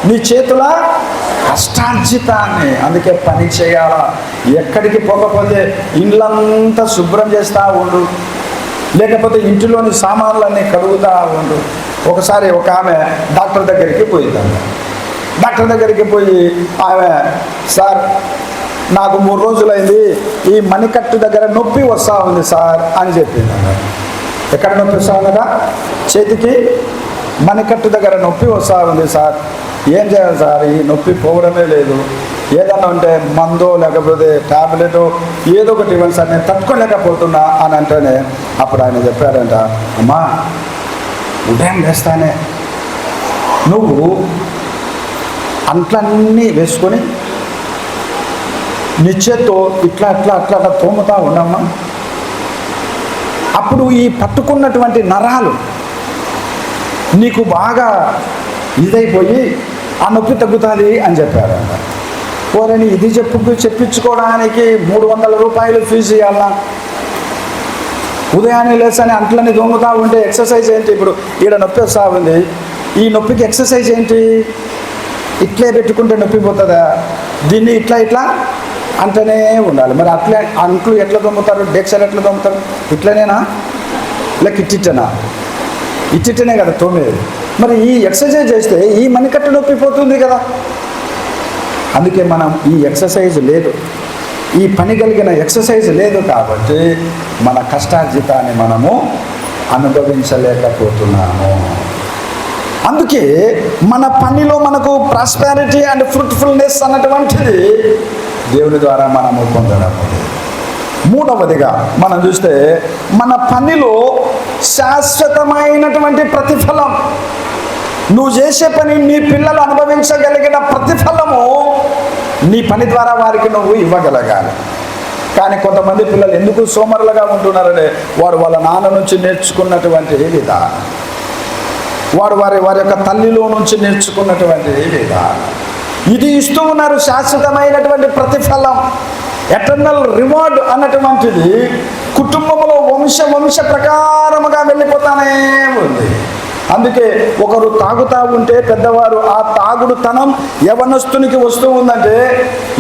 నీ చేతుల కష్టార్జితాన్ని. అందుకే పని చేయాలా. ఎక్కడికి పోకపోతే ఇళ్ళంతా శుభ్రం చేస్తూ ఉండు, లేకపోతే ఇంటిలోని సామాన్లన్నీ కడుగుతూ ఉండు. ఒకసారి ఒక ఆమె డాక్టర్ దగ్గరికి పోయిందంట. డాక్టర్ దగ్గరికి పోయి ఆమె, సార్ నాకు 3 రోజులైంది, ఈ మణికట్టు దగ్గర నొప్పి వస్తూ ఉంది సార్ అని చెప్పింది. ఎక్కడ నొప్పి వస్తూ ఉన్నదా? చేతికి మణికట్టు దగ్గర నొప్పి వస్తూ ఉంది సార్, ఏం చేయాలి సార్? ఈ నొప్పి పోవడమే లేదు, ఏదన్నా ఉంటే మందో లేకపోతే ట్యాబ్లెట్ ఏదో ఒకటి ఇవ్వండి సార్, నేను తట్టుకోలేకపోతున్నా అని అంటేనే అప్పుడు ఆయన చెప్పాడంట, అమ్మా ఉదయం వేస్తానే నువ్వు అంట్లన్నీ వేసుకొని నిశ్చేత్తో ఇట్లా అట్లా అట్లా అట్లా తోముతా ఉండమ్మా, అప్పుడు ఈ పట్టుకున్నటువంటి నరాలు నీకు బాగా ఇదైపోయి ఆ నొప్పి తగ్గుతుంది అని చెప్పారంట. పోరని ఇది చెప్పించుకోవడానికి 300 రూపాయలు ఫీజు ఇవ్వాలా? ఉదయాన్నే లేసని అంట్లని దొంగతా ఉంటే ఎక్సర్సైజ్ ఏంటి? ఇప్పుడు ఈడ నొప్పి వస్తూ ఉంది, ఈ నొప్పికి ఎక్సర్సైజ్ ఏంటి? ఇట్లే పెట్టుకుంటే నొప్పి పోతుందా? దీన్ని ఇట్లా ఇట్లా అంటనే ఉండాలి. మరి అట్లే అంట్లు ఎట్లా దొంగతారు? డెక్సలు ఎట్లా దొంగతారు? ఇట్లనేనా లేక ఇట్టిట్టనా? ఇట్టిట్టనే కదా తోమేది. మరి ఈ ఎక్సర్సైజ్ చేస్తే ఈ మణికట్టు నొప్పి పోతుంది కదా. అందుకే మనం ఈ ఎక్సర్సైజ్ లేదు, ఈ పని కలిగిన ఎక్సర్సైజ్ లేదు కాబట్టి మన కష్టార్జితాన్ని మనము అనుభవించలేకపోతున్నాము. అందుకే మన పనిలో మనకు ప్రాస్పారిటీ అండ్ ఫ్రూట్ఫుల్నెస్ అన్నటువంటిది దేవుని ద్వారా మనము పొందడం. మూడవదిగా మనం చూస్తే మన పనిలో శాశ్వతమైనటువంటి ప్రతిఫలం. నువ్వు చేసే పని నీ పిల్లలు అనుభవించగలిగిన ప్రతిఫలము నీ పని ద్వారా వారికి నువ్వు ఇవ్వగలగాలి. కానీ కొంతమంది పిల్లలు ఎందుకు సోమరులుగా ఉంటున్నారంటే వారు వాళ్ళ నాన్న నుంచి నేర్చుకున్నటువంటి విధానం, వారు వారి యొక్క తల్లిలో నుంచి నేర్చుకున్నటువంటి విధానం, ఇది ఇస్తూ ఉన్నారు. శాశ్వతమైనటువంటి ప్రతిఫలం, ఎటర్నల్ రివార్డ్ అన్నటువంటిది కుటుంబంలో వంశ ప్రకారముగా వెళ్ళిపోతానే ఉంది. అందుకే ఒకరు తాగుతూ ఉంటే పెద్దవారు ఆ తాగుడుతనం యవనస్తునికి వస్తూ ఉందంటే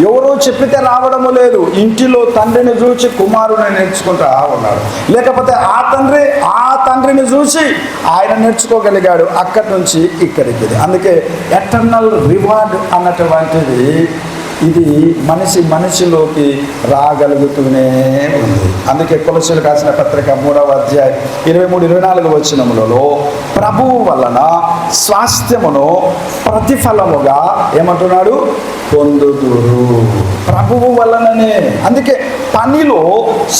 ఎవరో చెప్పితే రావడము లేదు, ఇంటిలో తండ్రిని చూసి కుమారుని నేర్చుకుంటూ ఉన్నాడు. లేకపోతే ఆ తండ్రిని చూసి ఆయన నేర్చుకోగలిగాడు, అక్కడి నుంచి ఇక్కడికి. అందుకే ఎటర్నల్ రివార్డ్ అన్నటువంటిది ఇది మనిషిలోకి రాగలుగుతూనే ఉంది. అందుకే కొలస్సీయులకు రాసిన పత్రిక 3వ అధ్యాయం 23-24 వచనములలో ప్రభువు వలన స్వాస్థ్యమును ప్రతిఫలముగా ఏమంటున్నాడు? పొందుదురు. ప్రభువు వలననే. అందుకే పనిలో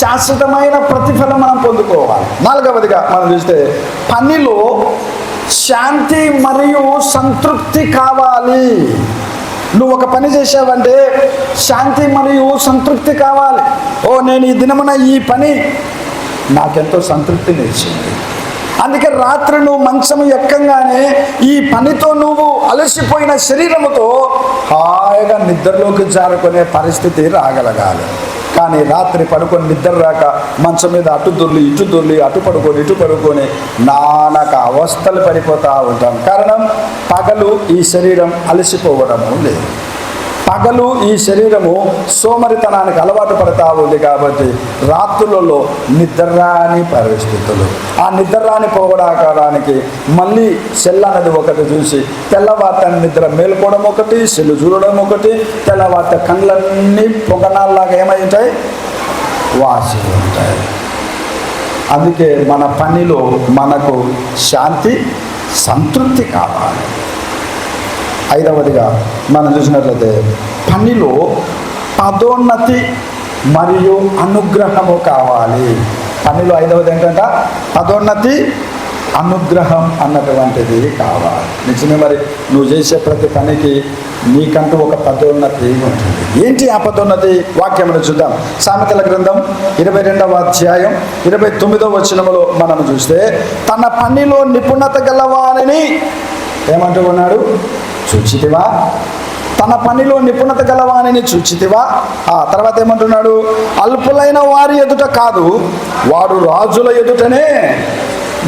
శాశ్వతమైన ప్రతిఫలం మనం పొందుకోవాలి. 4వదిగా మనం చూస్తే పనిలో శాంతి మరియు సంతృప్తి కావాలి. నువ్వు ఒక పని చేసావంటే శాంతి మరియు సంతృప్తి కావాలి. నేను ఈ దినమున ఈ పని నాకెంతో సంతృప్తిని ఇచ్చింది. అందుకే రాత్రి నువ్వు మంచము ఎక్కంగానే ఈ పనితో నువ్వు అలసిపోయిన శరీరముతో హాయిగా నిద్రలోకి జారుకునే పరిస్థితి రాగలగాలి. కానీ రాత్రి పడుకొని నిద్ర రాక మంచం మీద అటు దొర్లి అటు పడుకొని నానక అవస్థలు పడిపోతూ ఉంటాం. కారణం పగలు ఈ శరీరం అలసిపోవడము లేదు, పగలు ఈ శరీరము సోమరితనానికి అలవాటు పడతా ఉంది. కాబట్టి రాత్రులలో నిద్రరాని పరిస్థితులు, ఆ నిద్రరాని పోవడానికి మళ్ళీ సెల్ అన్నది ఒకటి చూసి తెల్లవార్త నిద్ర మేల్కోవడం ఒకటి, సెల్లు చూడడం ఒకటి, తెల్లవార్త కళ్ళన్నీ పొగనాల్లాగా ఏమై ఉంటాయి? వాసి ఉంటాయి. అందుకే మన పనిలో మనకు శాంతి సంతృప్తి కావాలి. 5వదిగా మనం చూసినట్లయితే పనిలో పదోన్నతి మరియు అనుగ్రహము కావాలి. పనిలో 5వది ఏంటంటే పదోన్నతి అనుగ్రహం అన్నటువంటిది కావాలి. నిజమే. మరి నువ్వు చేసే ప్రతి పనికి నీకంటూ ఒక పదోన్నతి ఉంటుంది. ఏంటి ఆ పదోన్నతి? వాక్యమును చూద్దాం. సామెతల గ్రంథం 22వ అధ్యాయం 29వ వచనములో మనం చూస్తే తన పనిలో నిపుణత గలవారిని ఏమంటూ ఉన్నాడు? చూచితివా? తన పనిలో నిపుణత గలవానిని చూచితివా? ఆ తర్వాత ఏమంటున్నాడు? అల్పులైన వారి ఎదుట కాదు, వాడు రాజుల ఎదుటనే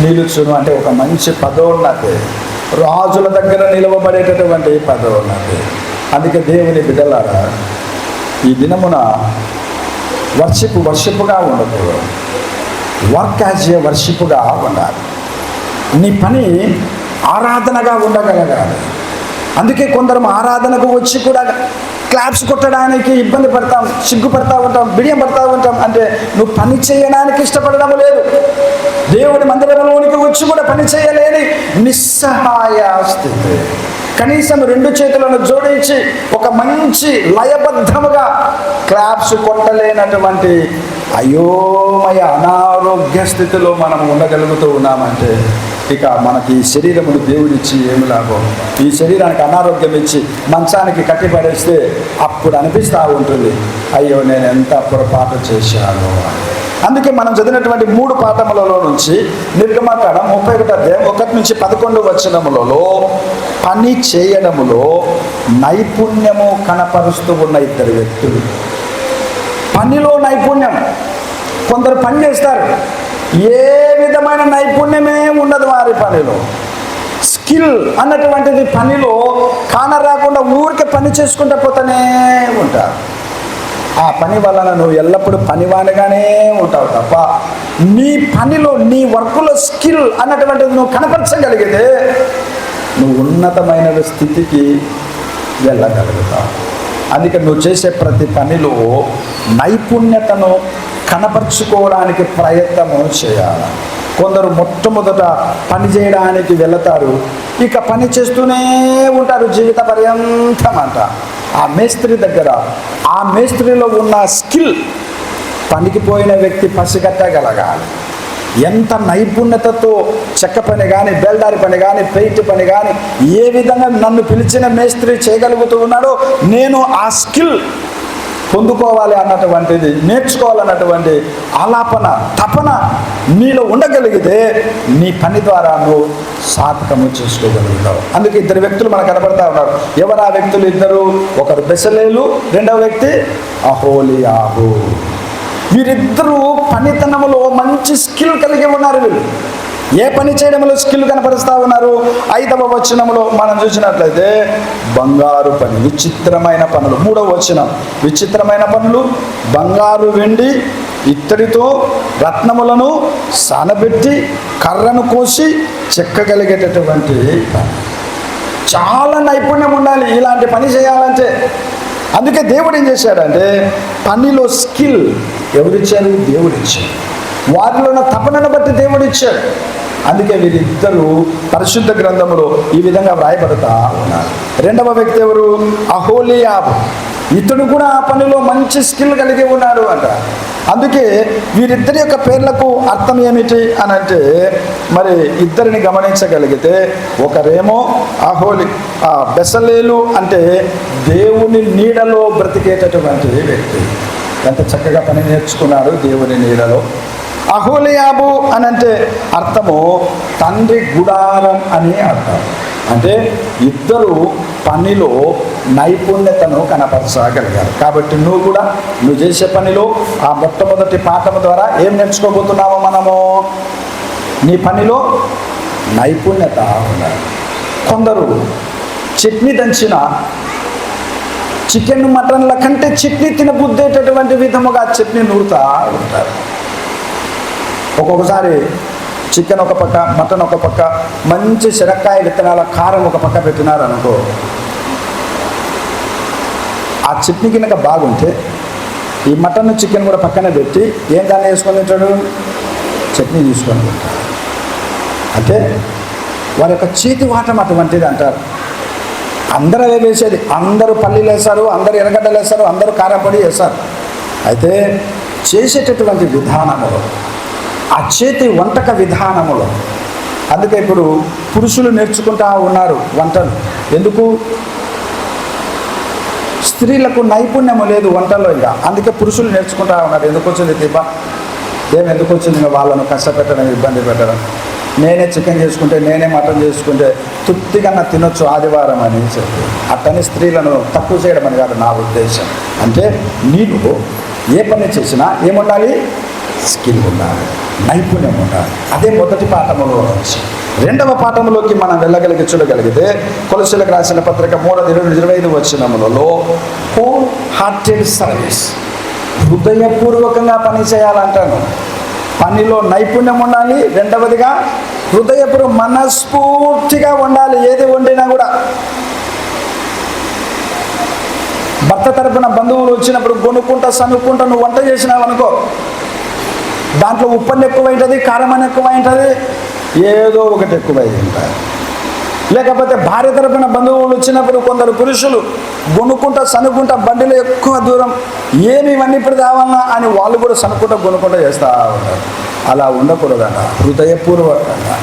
నిలుచును. అంటే ఒక మంచి పదోన్నతి, రాజుల దగ్గర నిలవబడేటటువంటి పదోన్నతి. అందుకే దేవుని బిడ్డలారా, ఈ దినమున వర్షిప్గా ఉండకూడదు, వర్క్ యాజ్ ఏ వర్షిప్గా ఉండాలి. నీ పని ఆరాధనగా ఉండగలగాలి. అందుకే కొందరు ఆరాధనకు వచ్చి కూడా క్లాప్స్ కొట్టడానికి ఇబ్బంది పడతాం, సిగ్గుపడతా ఉంటాం, బిడియం పడతా ఉంటాం. అంటే నువ్వు పని చేయడానికి ఇష్టపడడం లేదు. దేవుడి మందిరంలోనికి వచ్చి కూడా పని చేయలేని నిస్సహాయ స్థితి. కనీసం 2 చేతులను జోడించి ఒక మంచి లయబద్ధముగా క్లాప్స్ కొట్టలేనటువంటి అయోమయ అనారోగ్య స్థితిలో మనం ఉండగలుగుతూ ఉన్నామంటే ఇక మనకి ఈ శరీరమును దేవుడిచ్చి ఏమి లాభం? ఈ శరీరానికి అనారోగ్యం ఇచ్చి మంచానికి కట్టిపడేస్తే అప్పుడు అనిపిస్తూ ఉంటుంది, అయ్యో నేను ఎంత పొరపాటు చేశాను. అందుకే మనం చదివినటువంటి 3 పాఠములలో నుంచి నిర్గమకాండం 31వ అధ్యాయం 1 నుంచి 11 వచనములలో పని చేయడములో నైపుణ్యము కనపరుస్తూ ఉన్న 2 వ్యక్తులు. పనిలో నైపుణ్యం. కొందరు పని చేస్తారు ఏ విధమైన నైపుణ్యమే ఉండదు వారి పనిలో. స్కిల్ అన్నటువంటిది పనిలో కానరాకుండా ఊరికే పని చేసుకుంటూ పోతూనే ఉంటారు. ఆ పని వలన నువ్వు ఎల్లప్పుడూ పనివానిగానే ఉంటావు తప్ప నీ పనిలో నీ వర్క్లో స్కిల్ అన్నటువంటిది నువ్వు కనపరచగలిగితే నువ్వు ఉన్నతమైన స్థితికి వెళ్ళగలుగుతావు. అందుకే నువ్వు చేసే ప్రతి పనిలో నైపుణ్యతను కనపరుచుకోవడానికి ప్రయత్నము చేయాలి. కొందరు మొట్టమొదట పని చేయడానికి వెళతారు, ఇక పని చేస్తూనే ఉంటారు జీవిత పర్యంతం అంట. ఆ మేస్త్రి దగ్గర ఆ మేస్త్రిలో ఉన్న స్కిల్ పనికి పోయిన వ్యక్తి పసిగట్టగలగాలి. ఎంత నైపుణ్యతతో చెక్క పని కానీ, బెల్దారి పని కానీ, పెయింట్ పని కానీ ఏ విధంగా నన్ను పిలిచిన మేస్త్రి చేయగలుగుతూ ఉన్నాడో నేను ఆ స్కిల్ పొందుకోవాలి అన్నటువంటిది, నేర్చుకోవాలన్నటువంటి ఆలాపన తపన నీలో ఉండగలిగితే నీ పని ద్వారా నువ్వు సార్థకము చేసుకోగలుగుతావు. అందుకే ఇద్దరు వ్యక్తులు మనకు కనబడతా ఉన్నారు. ఎవరు ఆ వ్యక్తులు ఇద్దరు? ఒకరు బెసలేలు, రెండవ వ్యక్తి అహోలియాబు. వీరిద్దరూ పనితనములో మంచి స్కిల్ కలిగి ఉన్నారు. వీళ్ళు ఏ పని చేయడంలో స్కిల్ కనపరుస్తూ ఉన్నారు? 5వ వచనంలో మనం చూసినట్లయితే బంగారు పని, విచిత్రమైన పనులు. 3వ వచనం విచిత్రమైన పనులు, బంగారు వెండి ఇత్తడితో రత్నములను సానబెట్టి కర్రను కోసి చెక్కగలిగేటటువంటి పని. చాలా నైపుణ్యం ఉండాలి ఇలాంటి పని చేయాలంటే. అందుకే దేవుడు ఏం చేశాడంటే పనిలో స్కిల్ ఎవరిచ్చారు? దేవుడిచ్చాడు. వారిలో ఉన్న తపనను బట్టి దేవుడిచ్చాడు. అందుకే వీరిద్దరూ పరిశుద్ధ గ్రంథములో ఈ విధంగా వ్రాయబడతా ఉన్నారు. రెండవ వ్యక్తి ఎవరు? అహోలియాబు. ఇతడు కూడా ఆ పనిలో మంచి స్కిల్ కలిగి ఉన్నాడు అంట. అందుకే వీరిద్దరి యొక్క పేర్లకు అర్థం ఏమిటి అని అంటే, మరి ఇద్దరిని గమనించగలిగితే ఒకరేమో బెసలేలు అంటే దేవుని నీడలో బ్రతికేటటువంటి వ్యక్తి. ఎంత చక్కగా పని నేర్చుకున్నాడు దేవుని నీడలో. అహోలియాబు అని అంటే అర్థము తండ్రి గుడారం అని అర్థం. అంటే ఇద్దరు పనిలో నైపుణ్యతను కనపరచగలిగారు. కాబట్టి నువ్వు చేసే పనిలో ఆ మొట్టమొదటి పాఠం ద్వారా ఏం నేర్చుకోబోతున్నామో మనము? నీ పనిలో నైపుణ్యత ఉండాలి. కొందరు చట్నీ దంచిన చికెన్ మటన్ల కంటే చట్నీ తినబుద్ధేటటువంటి విధముగా చట్నీ నూరుతా ఉంటారు. ఒక్కొక్కసారి చికెన్ ఒక పక్క, మటన్ ఒక పక్క, మంచి శనక్కాయ విత్తనాల కారం ఒక పక్క పెట్టినారు అనుకో, ఆ చట్నీ కింద బాగుంటే ఈ మటన్ చికెన్ కూడా పక్కన పెట్టి ఏం దాన్ని వేసుకొని తింటాడు? చట్నీ తీసుకొని తింటాడు. అంటే వారి యొక్క చేతి వాటం అటువంటిది అంటారు. అందరూ అవే వేసేది, అందరూ పల్లీలు వేస్తారు, అందరూ ఎర్రగడ్డలు వేస్తారు, అందరూ కారపొడి వేస్తారు. అయితే చేసేటటువంటి విధానములో, ఆ చేతి వంటక విధానములో, అందుకే ఇప్పుడు పురుషులు నేర్చుకుంటా ఉన్నారు వంటలు. ఎందుకు? స్త్రీలకు నైపుణ్యము లేదు వంటల్లో. ఇక అందుకే పురుషులు నేర్చుకుంటా ఉన్నారు. ఎందుకు వచ్చింది దీప? ఎందుకు వచ్చింది? వాళ్ళను కష్టపెట్టడం, ఇబ్బంది పెట్టడం. నేనే చికెన్ చేసుకుంటే, నేనే మటన్ చేసుకుంటే తృప్తిగా తినొచ్చు ఆదివారం అని చెప్పి అట్టని స్త్రీలను తక్కువ చేయడం అని కాదు నా ఉద్దేశం. అంటే నీకు ఏ పని చేసినా ఏముండాలి? స్కిల్ ఉండాలి, నైపుణ్యం ఉండాలి. అదే మొదటి పాఠములో నుంచి రెండవ పాఠంలోకి మనం చూడగలిగితే కొలస్సీలకు రాసిన పత్రిక 3:25 వచనములలో హోల్ హార్టెడ్ సర్వీస్, హృదయపూర్వకంగా పని చేయాలంటాను. పనిలో నైపుణ్యం ఉండాలి. రెండవదిగా హృదయపూర్వక మనస్ఫూర్తిగా ఉండాలి. ఏది వండినా కూడా భర్త తరపున బంధువులు వచ్చినప్పుడు కొనుక్కుంటా సనుక్కుంటా నువ్వు వంట చేసినావు అనుకో, దాంట్లో ఉప్పని ఎక్కువైంటుంది, కారమని ఎక్కువైంటుంది, ఏదో ఒకటి ఎక్కువై ఉంటుంది. లేకపోతే భార్య తరపున బంధువులు వచ్చినప్పుడు కొందరు పురుషులు కొనుక్కుంటా సనుక్కుంటా బండిలో ఎక్కువ దూరం ఏమి ఇవన్నీ ఇప్పుడు కావాలన్నా అని వాళ్ళు కూడా సనుక్కుంటా కొనుక్కుంటా చేస్తూ ఉంటారు. అలా ఉండకూడదన్న. హృదయపూర్వకంగా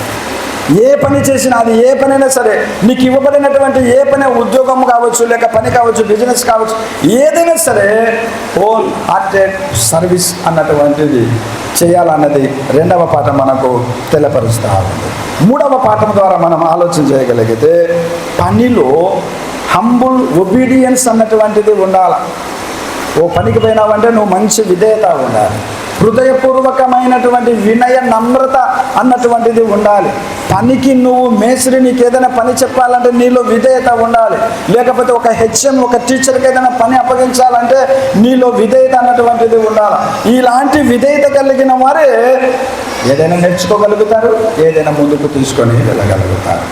ఏ పని చేసినా, అది ఏ పనైనా సరే, నీకు ఇవ్వబడినటువంటి ఏ పని, ఉద్యోగం కావచ్చు, లేక పని కావచ్చు, బిజినెస్ కావచ్చు, ఏదైనా సరే హోల్ హార్టెడ్ సర్వీస్ అన్నటువంటిది చేయాలన్నది రెండవ పాఠం మనకు తెలపరుస్తూ ఉంది. మూడవ పాఠం ద్వారా మనం ఆలోచన చేయగలిగితే పనిలో హంబుల్ ఒబీడియన్స్ అన్నటువంటిది ఉండాలి. ఓ పనికి పోయినావంటే నువ్వు మంచి విధేయత ఉండాలి. హృదయపూర్వకమైనటువంటి వినయ నమ్రత అన్నటువంటిది ఉండాలి. పనికి నువ్వు మేస్త్రి, నీకు ఏదైనా పని చెప్పాలంటే నీలో విధేయత ఉండాలి. లేకపోతే ఒక హెచ్ఎం, ఒక టీచర్కి ఏదైనా పని అప్పగించాలంటే నీలో విధేయత అన్నటువంటిది ఉండాలి. ఇలాంటి విధేయత కలిగిన వారే ఏదైనా నేర్చుకోగలుగుతారు, ఏదైనా ముందుకు తీసుకొని వెళ్ళగలుగుతారు.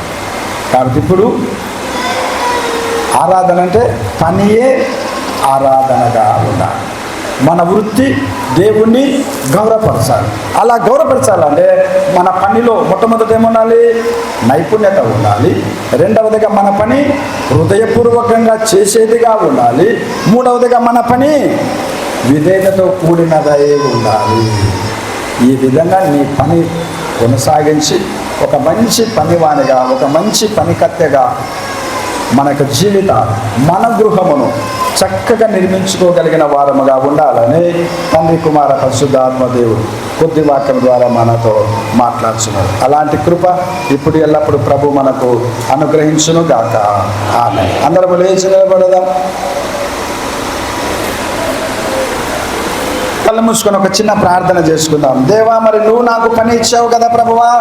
కాబట్టి ఇప్పుడు ఆరాధన అంటే పనియే ఆరాధనగా ఉండాలి. మన వృత్తి దేవుణ్ణి గౌరవపరచాలి. అలా గౌరవపరచాలంటే మన పనిలో మొట్టమొదటి ఏముండాలి? నైపుణ్యత ఉండాలి. రెండవదిగా మన పని హృదయపూర్వకంగా చేసేదిగా ఉండాలి. మూడవదిగా మన పని విధేయతతో కూడినదై ఉండాలి. ఈ విధంగా నీ పని కొనసాగించి ఒక మంచి పనివానిగా, ఒక మంచి పనికత్తెగా మనకు జీవితాలు, మన గృహమును చక్కగా నిర్మించుకోగలిగిన వారముగా ఉండాలని తండ్రి, కుమార, పరిశుద్ధాత్మ దేవుడు కొద్ది వాక్యం ద్వారా మనతో మాట్లాడుతున్నారు. అలాంటి కృప ఇప్పుడు ఎల్లప్పుడు ప్రభు మనకు అనుగ్రహించును గాక. ఆమేన్. అందరం లేచి నిలబడదాం. కళ్ళు మూసుకొని ఒక చిన్న ప్రార్థన చేసుకుందాం. దేవా, మరి నువ్వు నాకు పని ఇచ్చావు కదా ప్రభువా,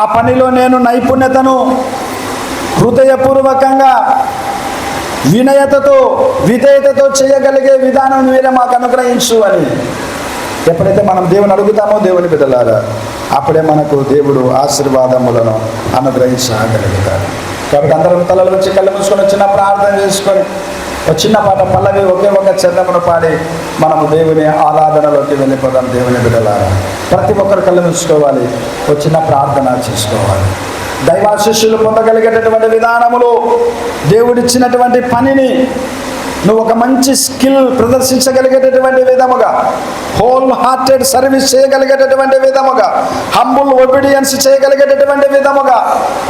ఆ పనిలో నేను నైపుణ్యతను హృదయపూర్వకంగా వినయతతో విధేయతతో చేయగలిగే విధానం మీరే మాకు అనుగ్రహించు అని ఎప్పుడైతే మనం దేవుని అడుగుతామో, దేవుని బిడ్డలారా, అప్పుడే మనకు దేవుడు ఆశీర్వాదములను అనుగ్రహించగలుగుతాడు. కాబట్టి అందరం తలలు వచ్చి కళ్ళు మూసుకొని చిన్న ప్రార్థన చేసుకొని ఒక చిన్న పాట పల్లవి ఒకే ఒక చరణమును పాడి మనము దేవుని ఆరాధనలోకి వెళ్ళిపోదాం. దేవుని బిడ్డలారా, ప్రతి ఒక్కరు కళ్ళు మూసుకోవాలి, ఒక చిన్న ప్రార్థన చేసుకోవాలి. దైవాశిష్యులు పొందగలిగేటటువంటి విధానములో దేవుడిచ్చినటువంటి పనిని నువ్వు ఒక మంచి స్కిల్ ప్రదర్శించగలిగేటటువంటి విధముగా, హోల్ హార్టెడ్ సర్వీస్ చేయగలిగేటటువంటి విధముగా, హంబుల్ ఒబీడియన్స్ చేయగలిగేటటువంటి విధముగా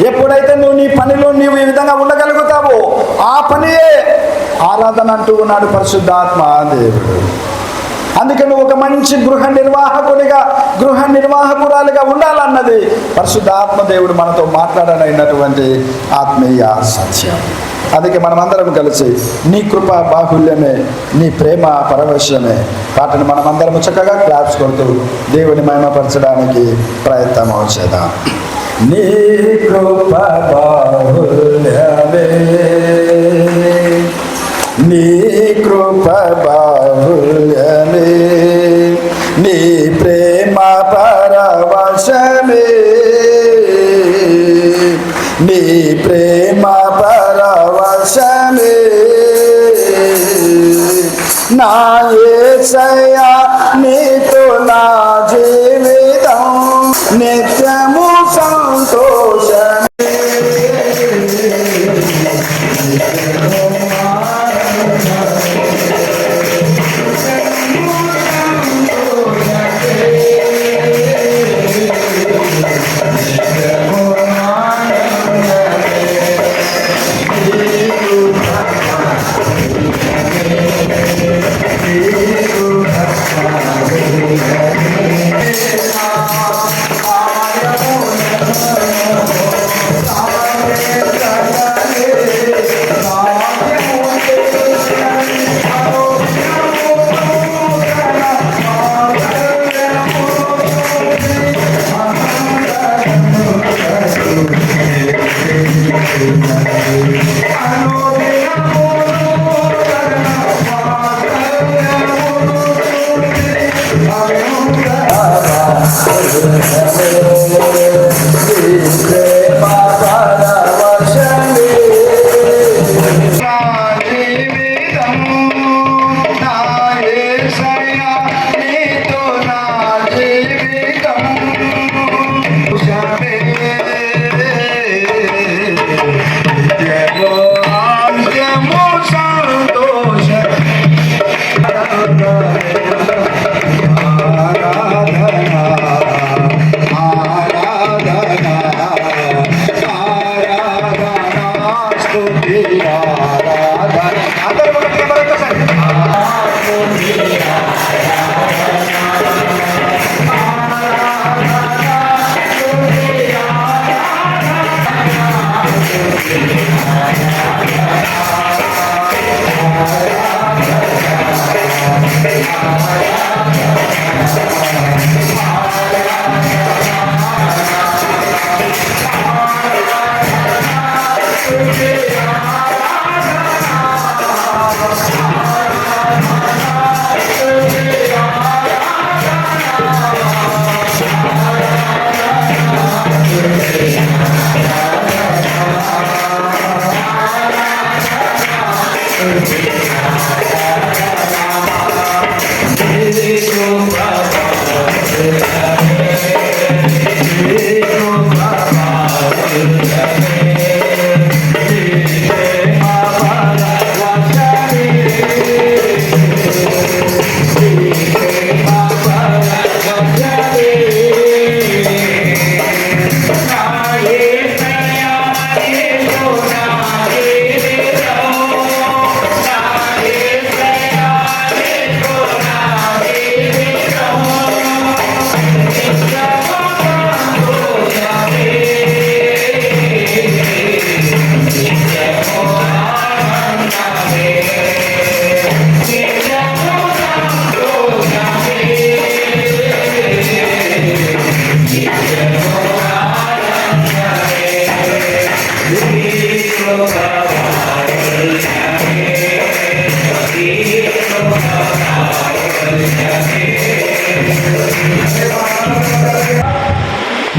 ఎప్పుడైతే నువ్వు నీ పనిలో నీవు ఈ విధంగా ఉండగలుగుతావో ఆ పనియే ఆరాధన అంటూ ఉన్నాడు పరిశుద్ధాత్మ దేవుడు. అందుకే నువ్వు ఒక మంచి గృహ నిర్వాహకునిగా, గృహ నిర్వాహకురాలిగా ఉండాలన్నది పరిశుద్ధాత్మ దేవుడు మనతో మాట్లాడనైనటువంటి ఆత్మీయ సత్యం. అందుకే మనమందరం కలిసి నీ కృప బాహుల్యమే, నీ ప్రేమ పరవశ్యమే వాటిని మనమందరం చక్కగా క్లాప్స్ కొడుతూ దేవుని మహిమపరచడానికి ప్రయత్నం చేద్దాం. నీ కృప బాహుల్యమే, నీ కృప బాహుల్యమే, నీ ప్రేమ పరవశమే, నీ ప్రేమ పరవశమే, నా యేసయ్యా నీతో నా జీవితం నిత్యము సంతోషమే.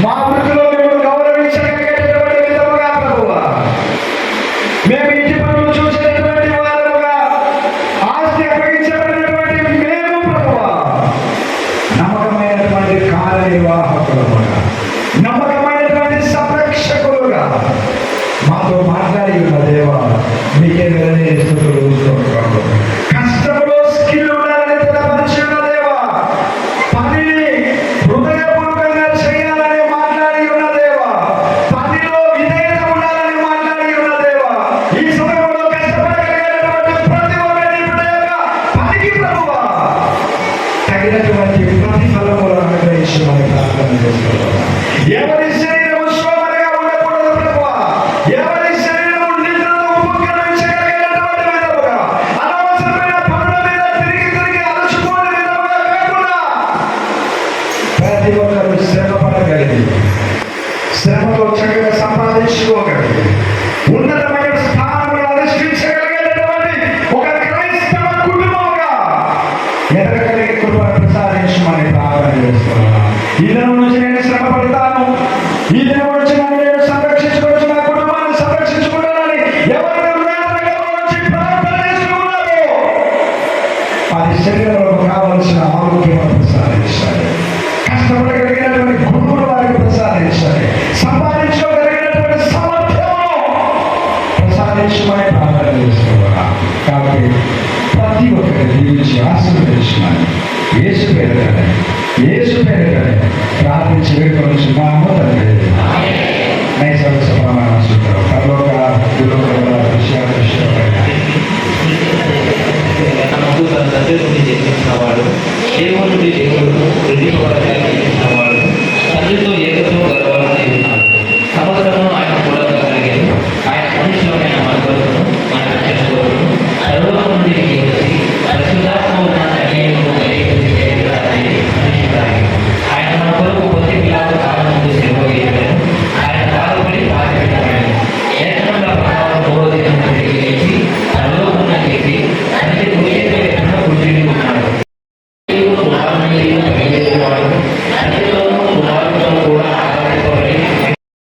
మా వృత్తిలో మేము గౌరవించగలిగేటటువంటి విధముగా ప్రభువా, మేము ఇంటి పనులు చూసేటటువంటి వారముగా, ఆస్తి అప్పగించబడినటువంటి మేము ప్రభువా, నమ్మకమైనటువంటి కార్యనిర్వాహకులుగా, నమ్మకమైనటువంటి సంరక్షకులుగా మాతో మాట్లాడి ఉన్న దేవా, మీకే స్థుతులు. కష్టంలో స్కిల్ ఉండాలని తెలపరిచి ఉన్న దేవా, పనిని హృదయపూర్వకంగా చేయాలని మాట్లాడి ఉన్న దేవా, పనిలో విధేయత ఉండాలని మాట్లాడి ఉన్న దేవా, ఈ సమయంలో కష్టపడగలిగినటువంటి ప్రతి ఒక్కరి పనికి ప్రభువా తగినటువంటి ప్రతిఫలములను అనుగ్రహించమని ప్రార్థన చేస్తున్నాం. ఎవరి శరీరము శోభనగా ఉండకూడదు ప్రభువా, ఎవరి శరీరము నిద్రను ఉపకరించగలిగినటువంటి విధముగా, అనవసరమైన పనుల మీద తిరిగి అలసిపోయిన విధముగా కాకుండా ప్రతి ఒక్కరు శ్రమ పడగలిగి, శ్రమతో చక్కగా సంపాదించుకోగలిగి, ఉన్నతమైన స్థానంలో అధిష్ఠించగలిగేటటువంటి ఒక క్రైస్తవ కుటుంబంగా ఎదగలిగే కృపను ప్రసాదించమని ప్రార్థన చేస్తున్నాను. ఈ దినం నుంచి నేను శ్రమ పడతాను, ఈ దినం నుంచి నేను సంరక్షించుకోవచ్చు, నా కుటుంబాన్ని సంరక్షించుకుంటానని ఎవరైనా ప్రార్థన చేస్తున్నారో అది శరీరంలో కావలసిన ఆరోగ్యం ప్రసాదించాలి, కష్టపడగలిగినటువంటి గురువులు వారికి ప్రసాదించాలి, సంపాదించుకోగలిగినటువంటి సామర్థ్యము ప్రసాదించమని ప్రార్థన చేస్తున్నా. కాబట్టి ప్రతి ఒక్కరి దీవించి ఆశీర్వదించమని యేసు పేరుగానే ప్రార్థించి వేడుకొని మా అమ్మ తండ్రి నైసర్గ ప్రమాణ సూత్రం పరలోక తనకు తన తండ్రి నుండి జన్మించిన వాడు, దేవుడి నుండి దేవుడు వృద్ధిపరచాలని జన్మించిన వాడు, తండ్రితో ఏకత్వం గలవాలని ఉన్నాడు. సమగ్రమును ఆయన కూడా కలిగాడు. ఆయన మనుషులమైన మన కొరకును, మన రక్షణ కొరకును సర్వలోకం నుండి దిగి వచ్చి పరిశుద్ధాత్మ ఉన్న అన్యాయమును కలిగించడానికి మనుషులాయి. ఆయన మన కొరకు పొంది పిల్లలు కాలం ముందు సేవ వేయడం, ఆయన పాల్గొని బాధ్యపెట్టబడింది. ఏకంగా ప్రభావం 3వ దినం తిరిగి లేచి సర్వలోకమున చేసి తండ్రి కుడి చేతిలో ఎన్నో కూర్చుని ఉన్నాడు. దేవుడు వారిని కలిగేవాడు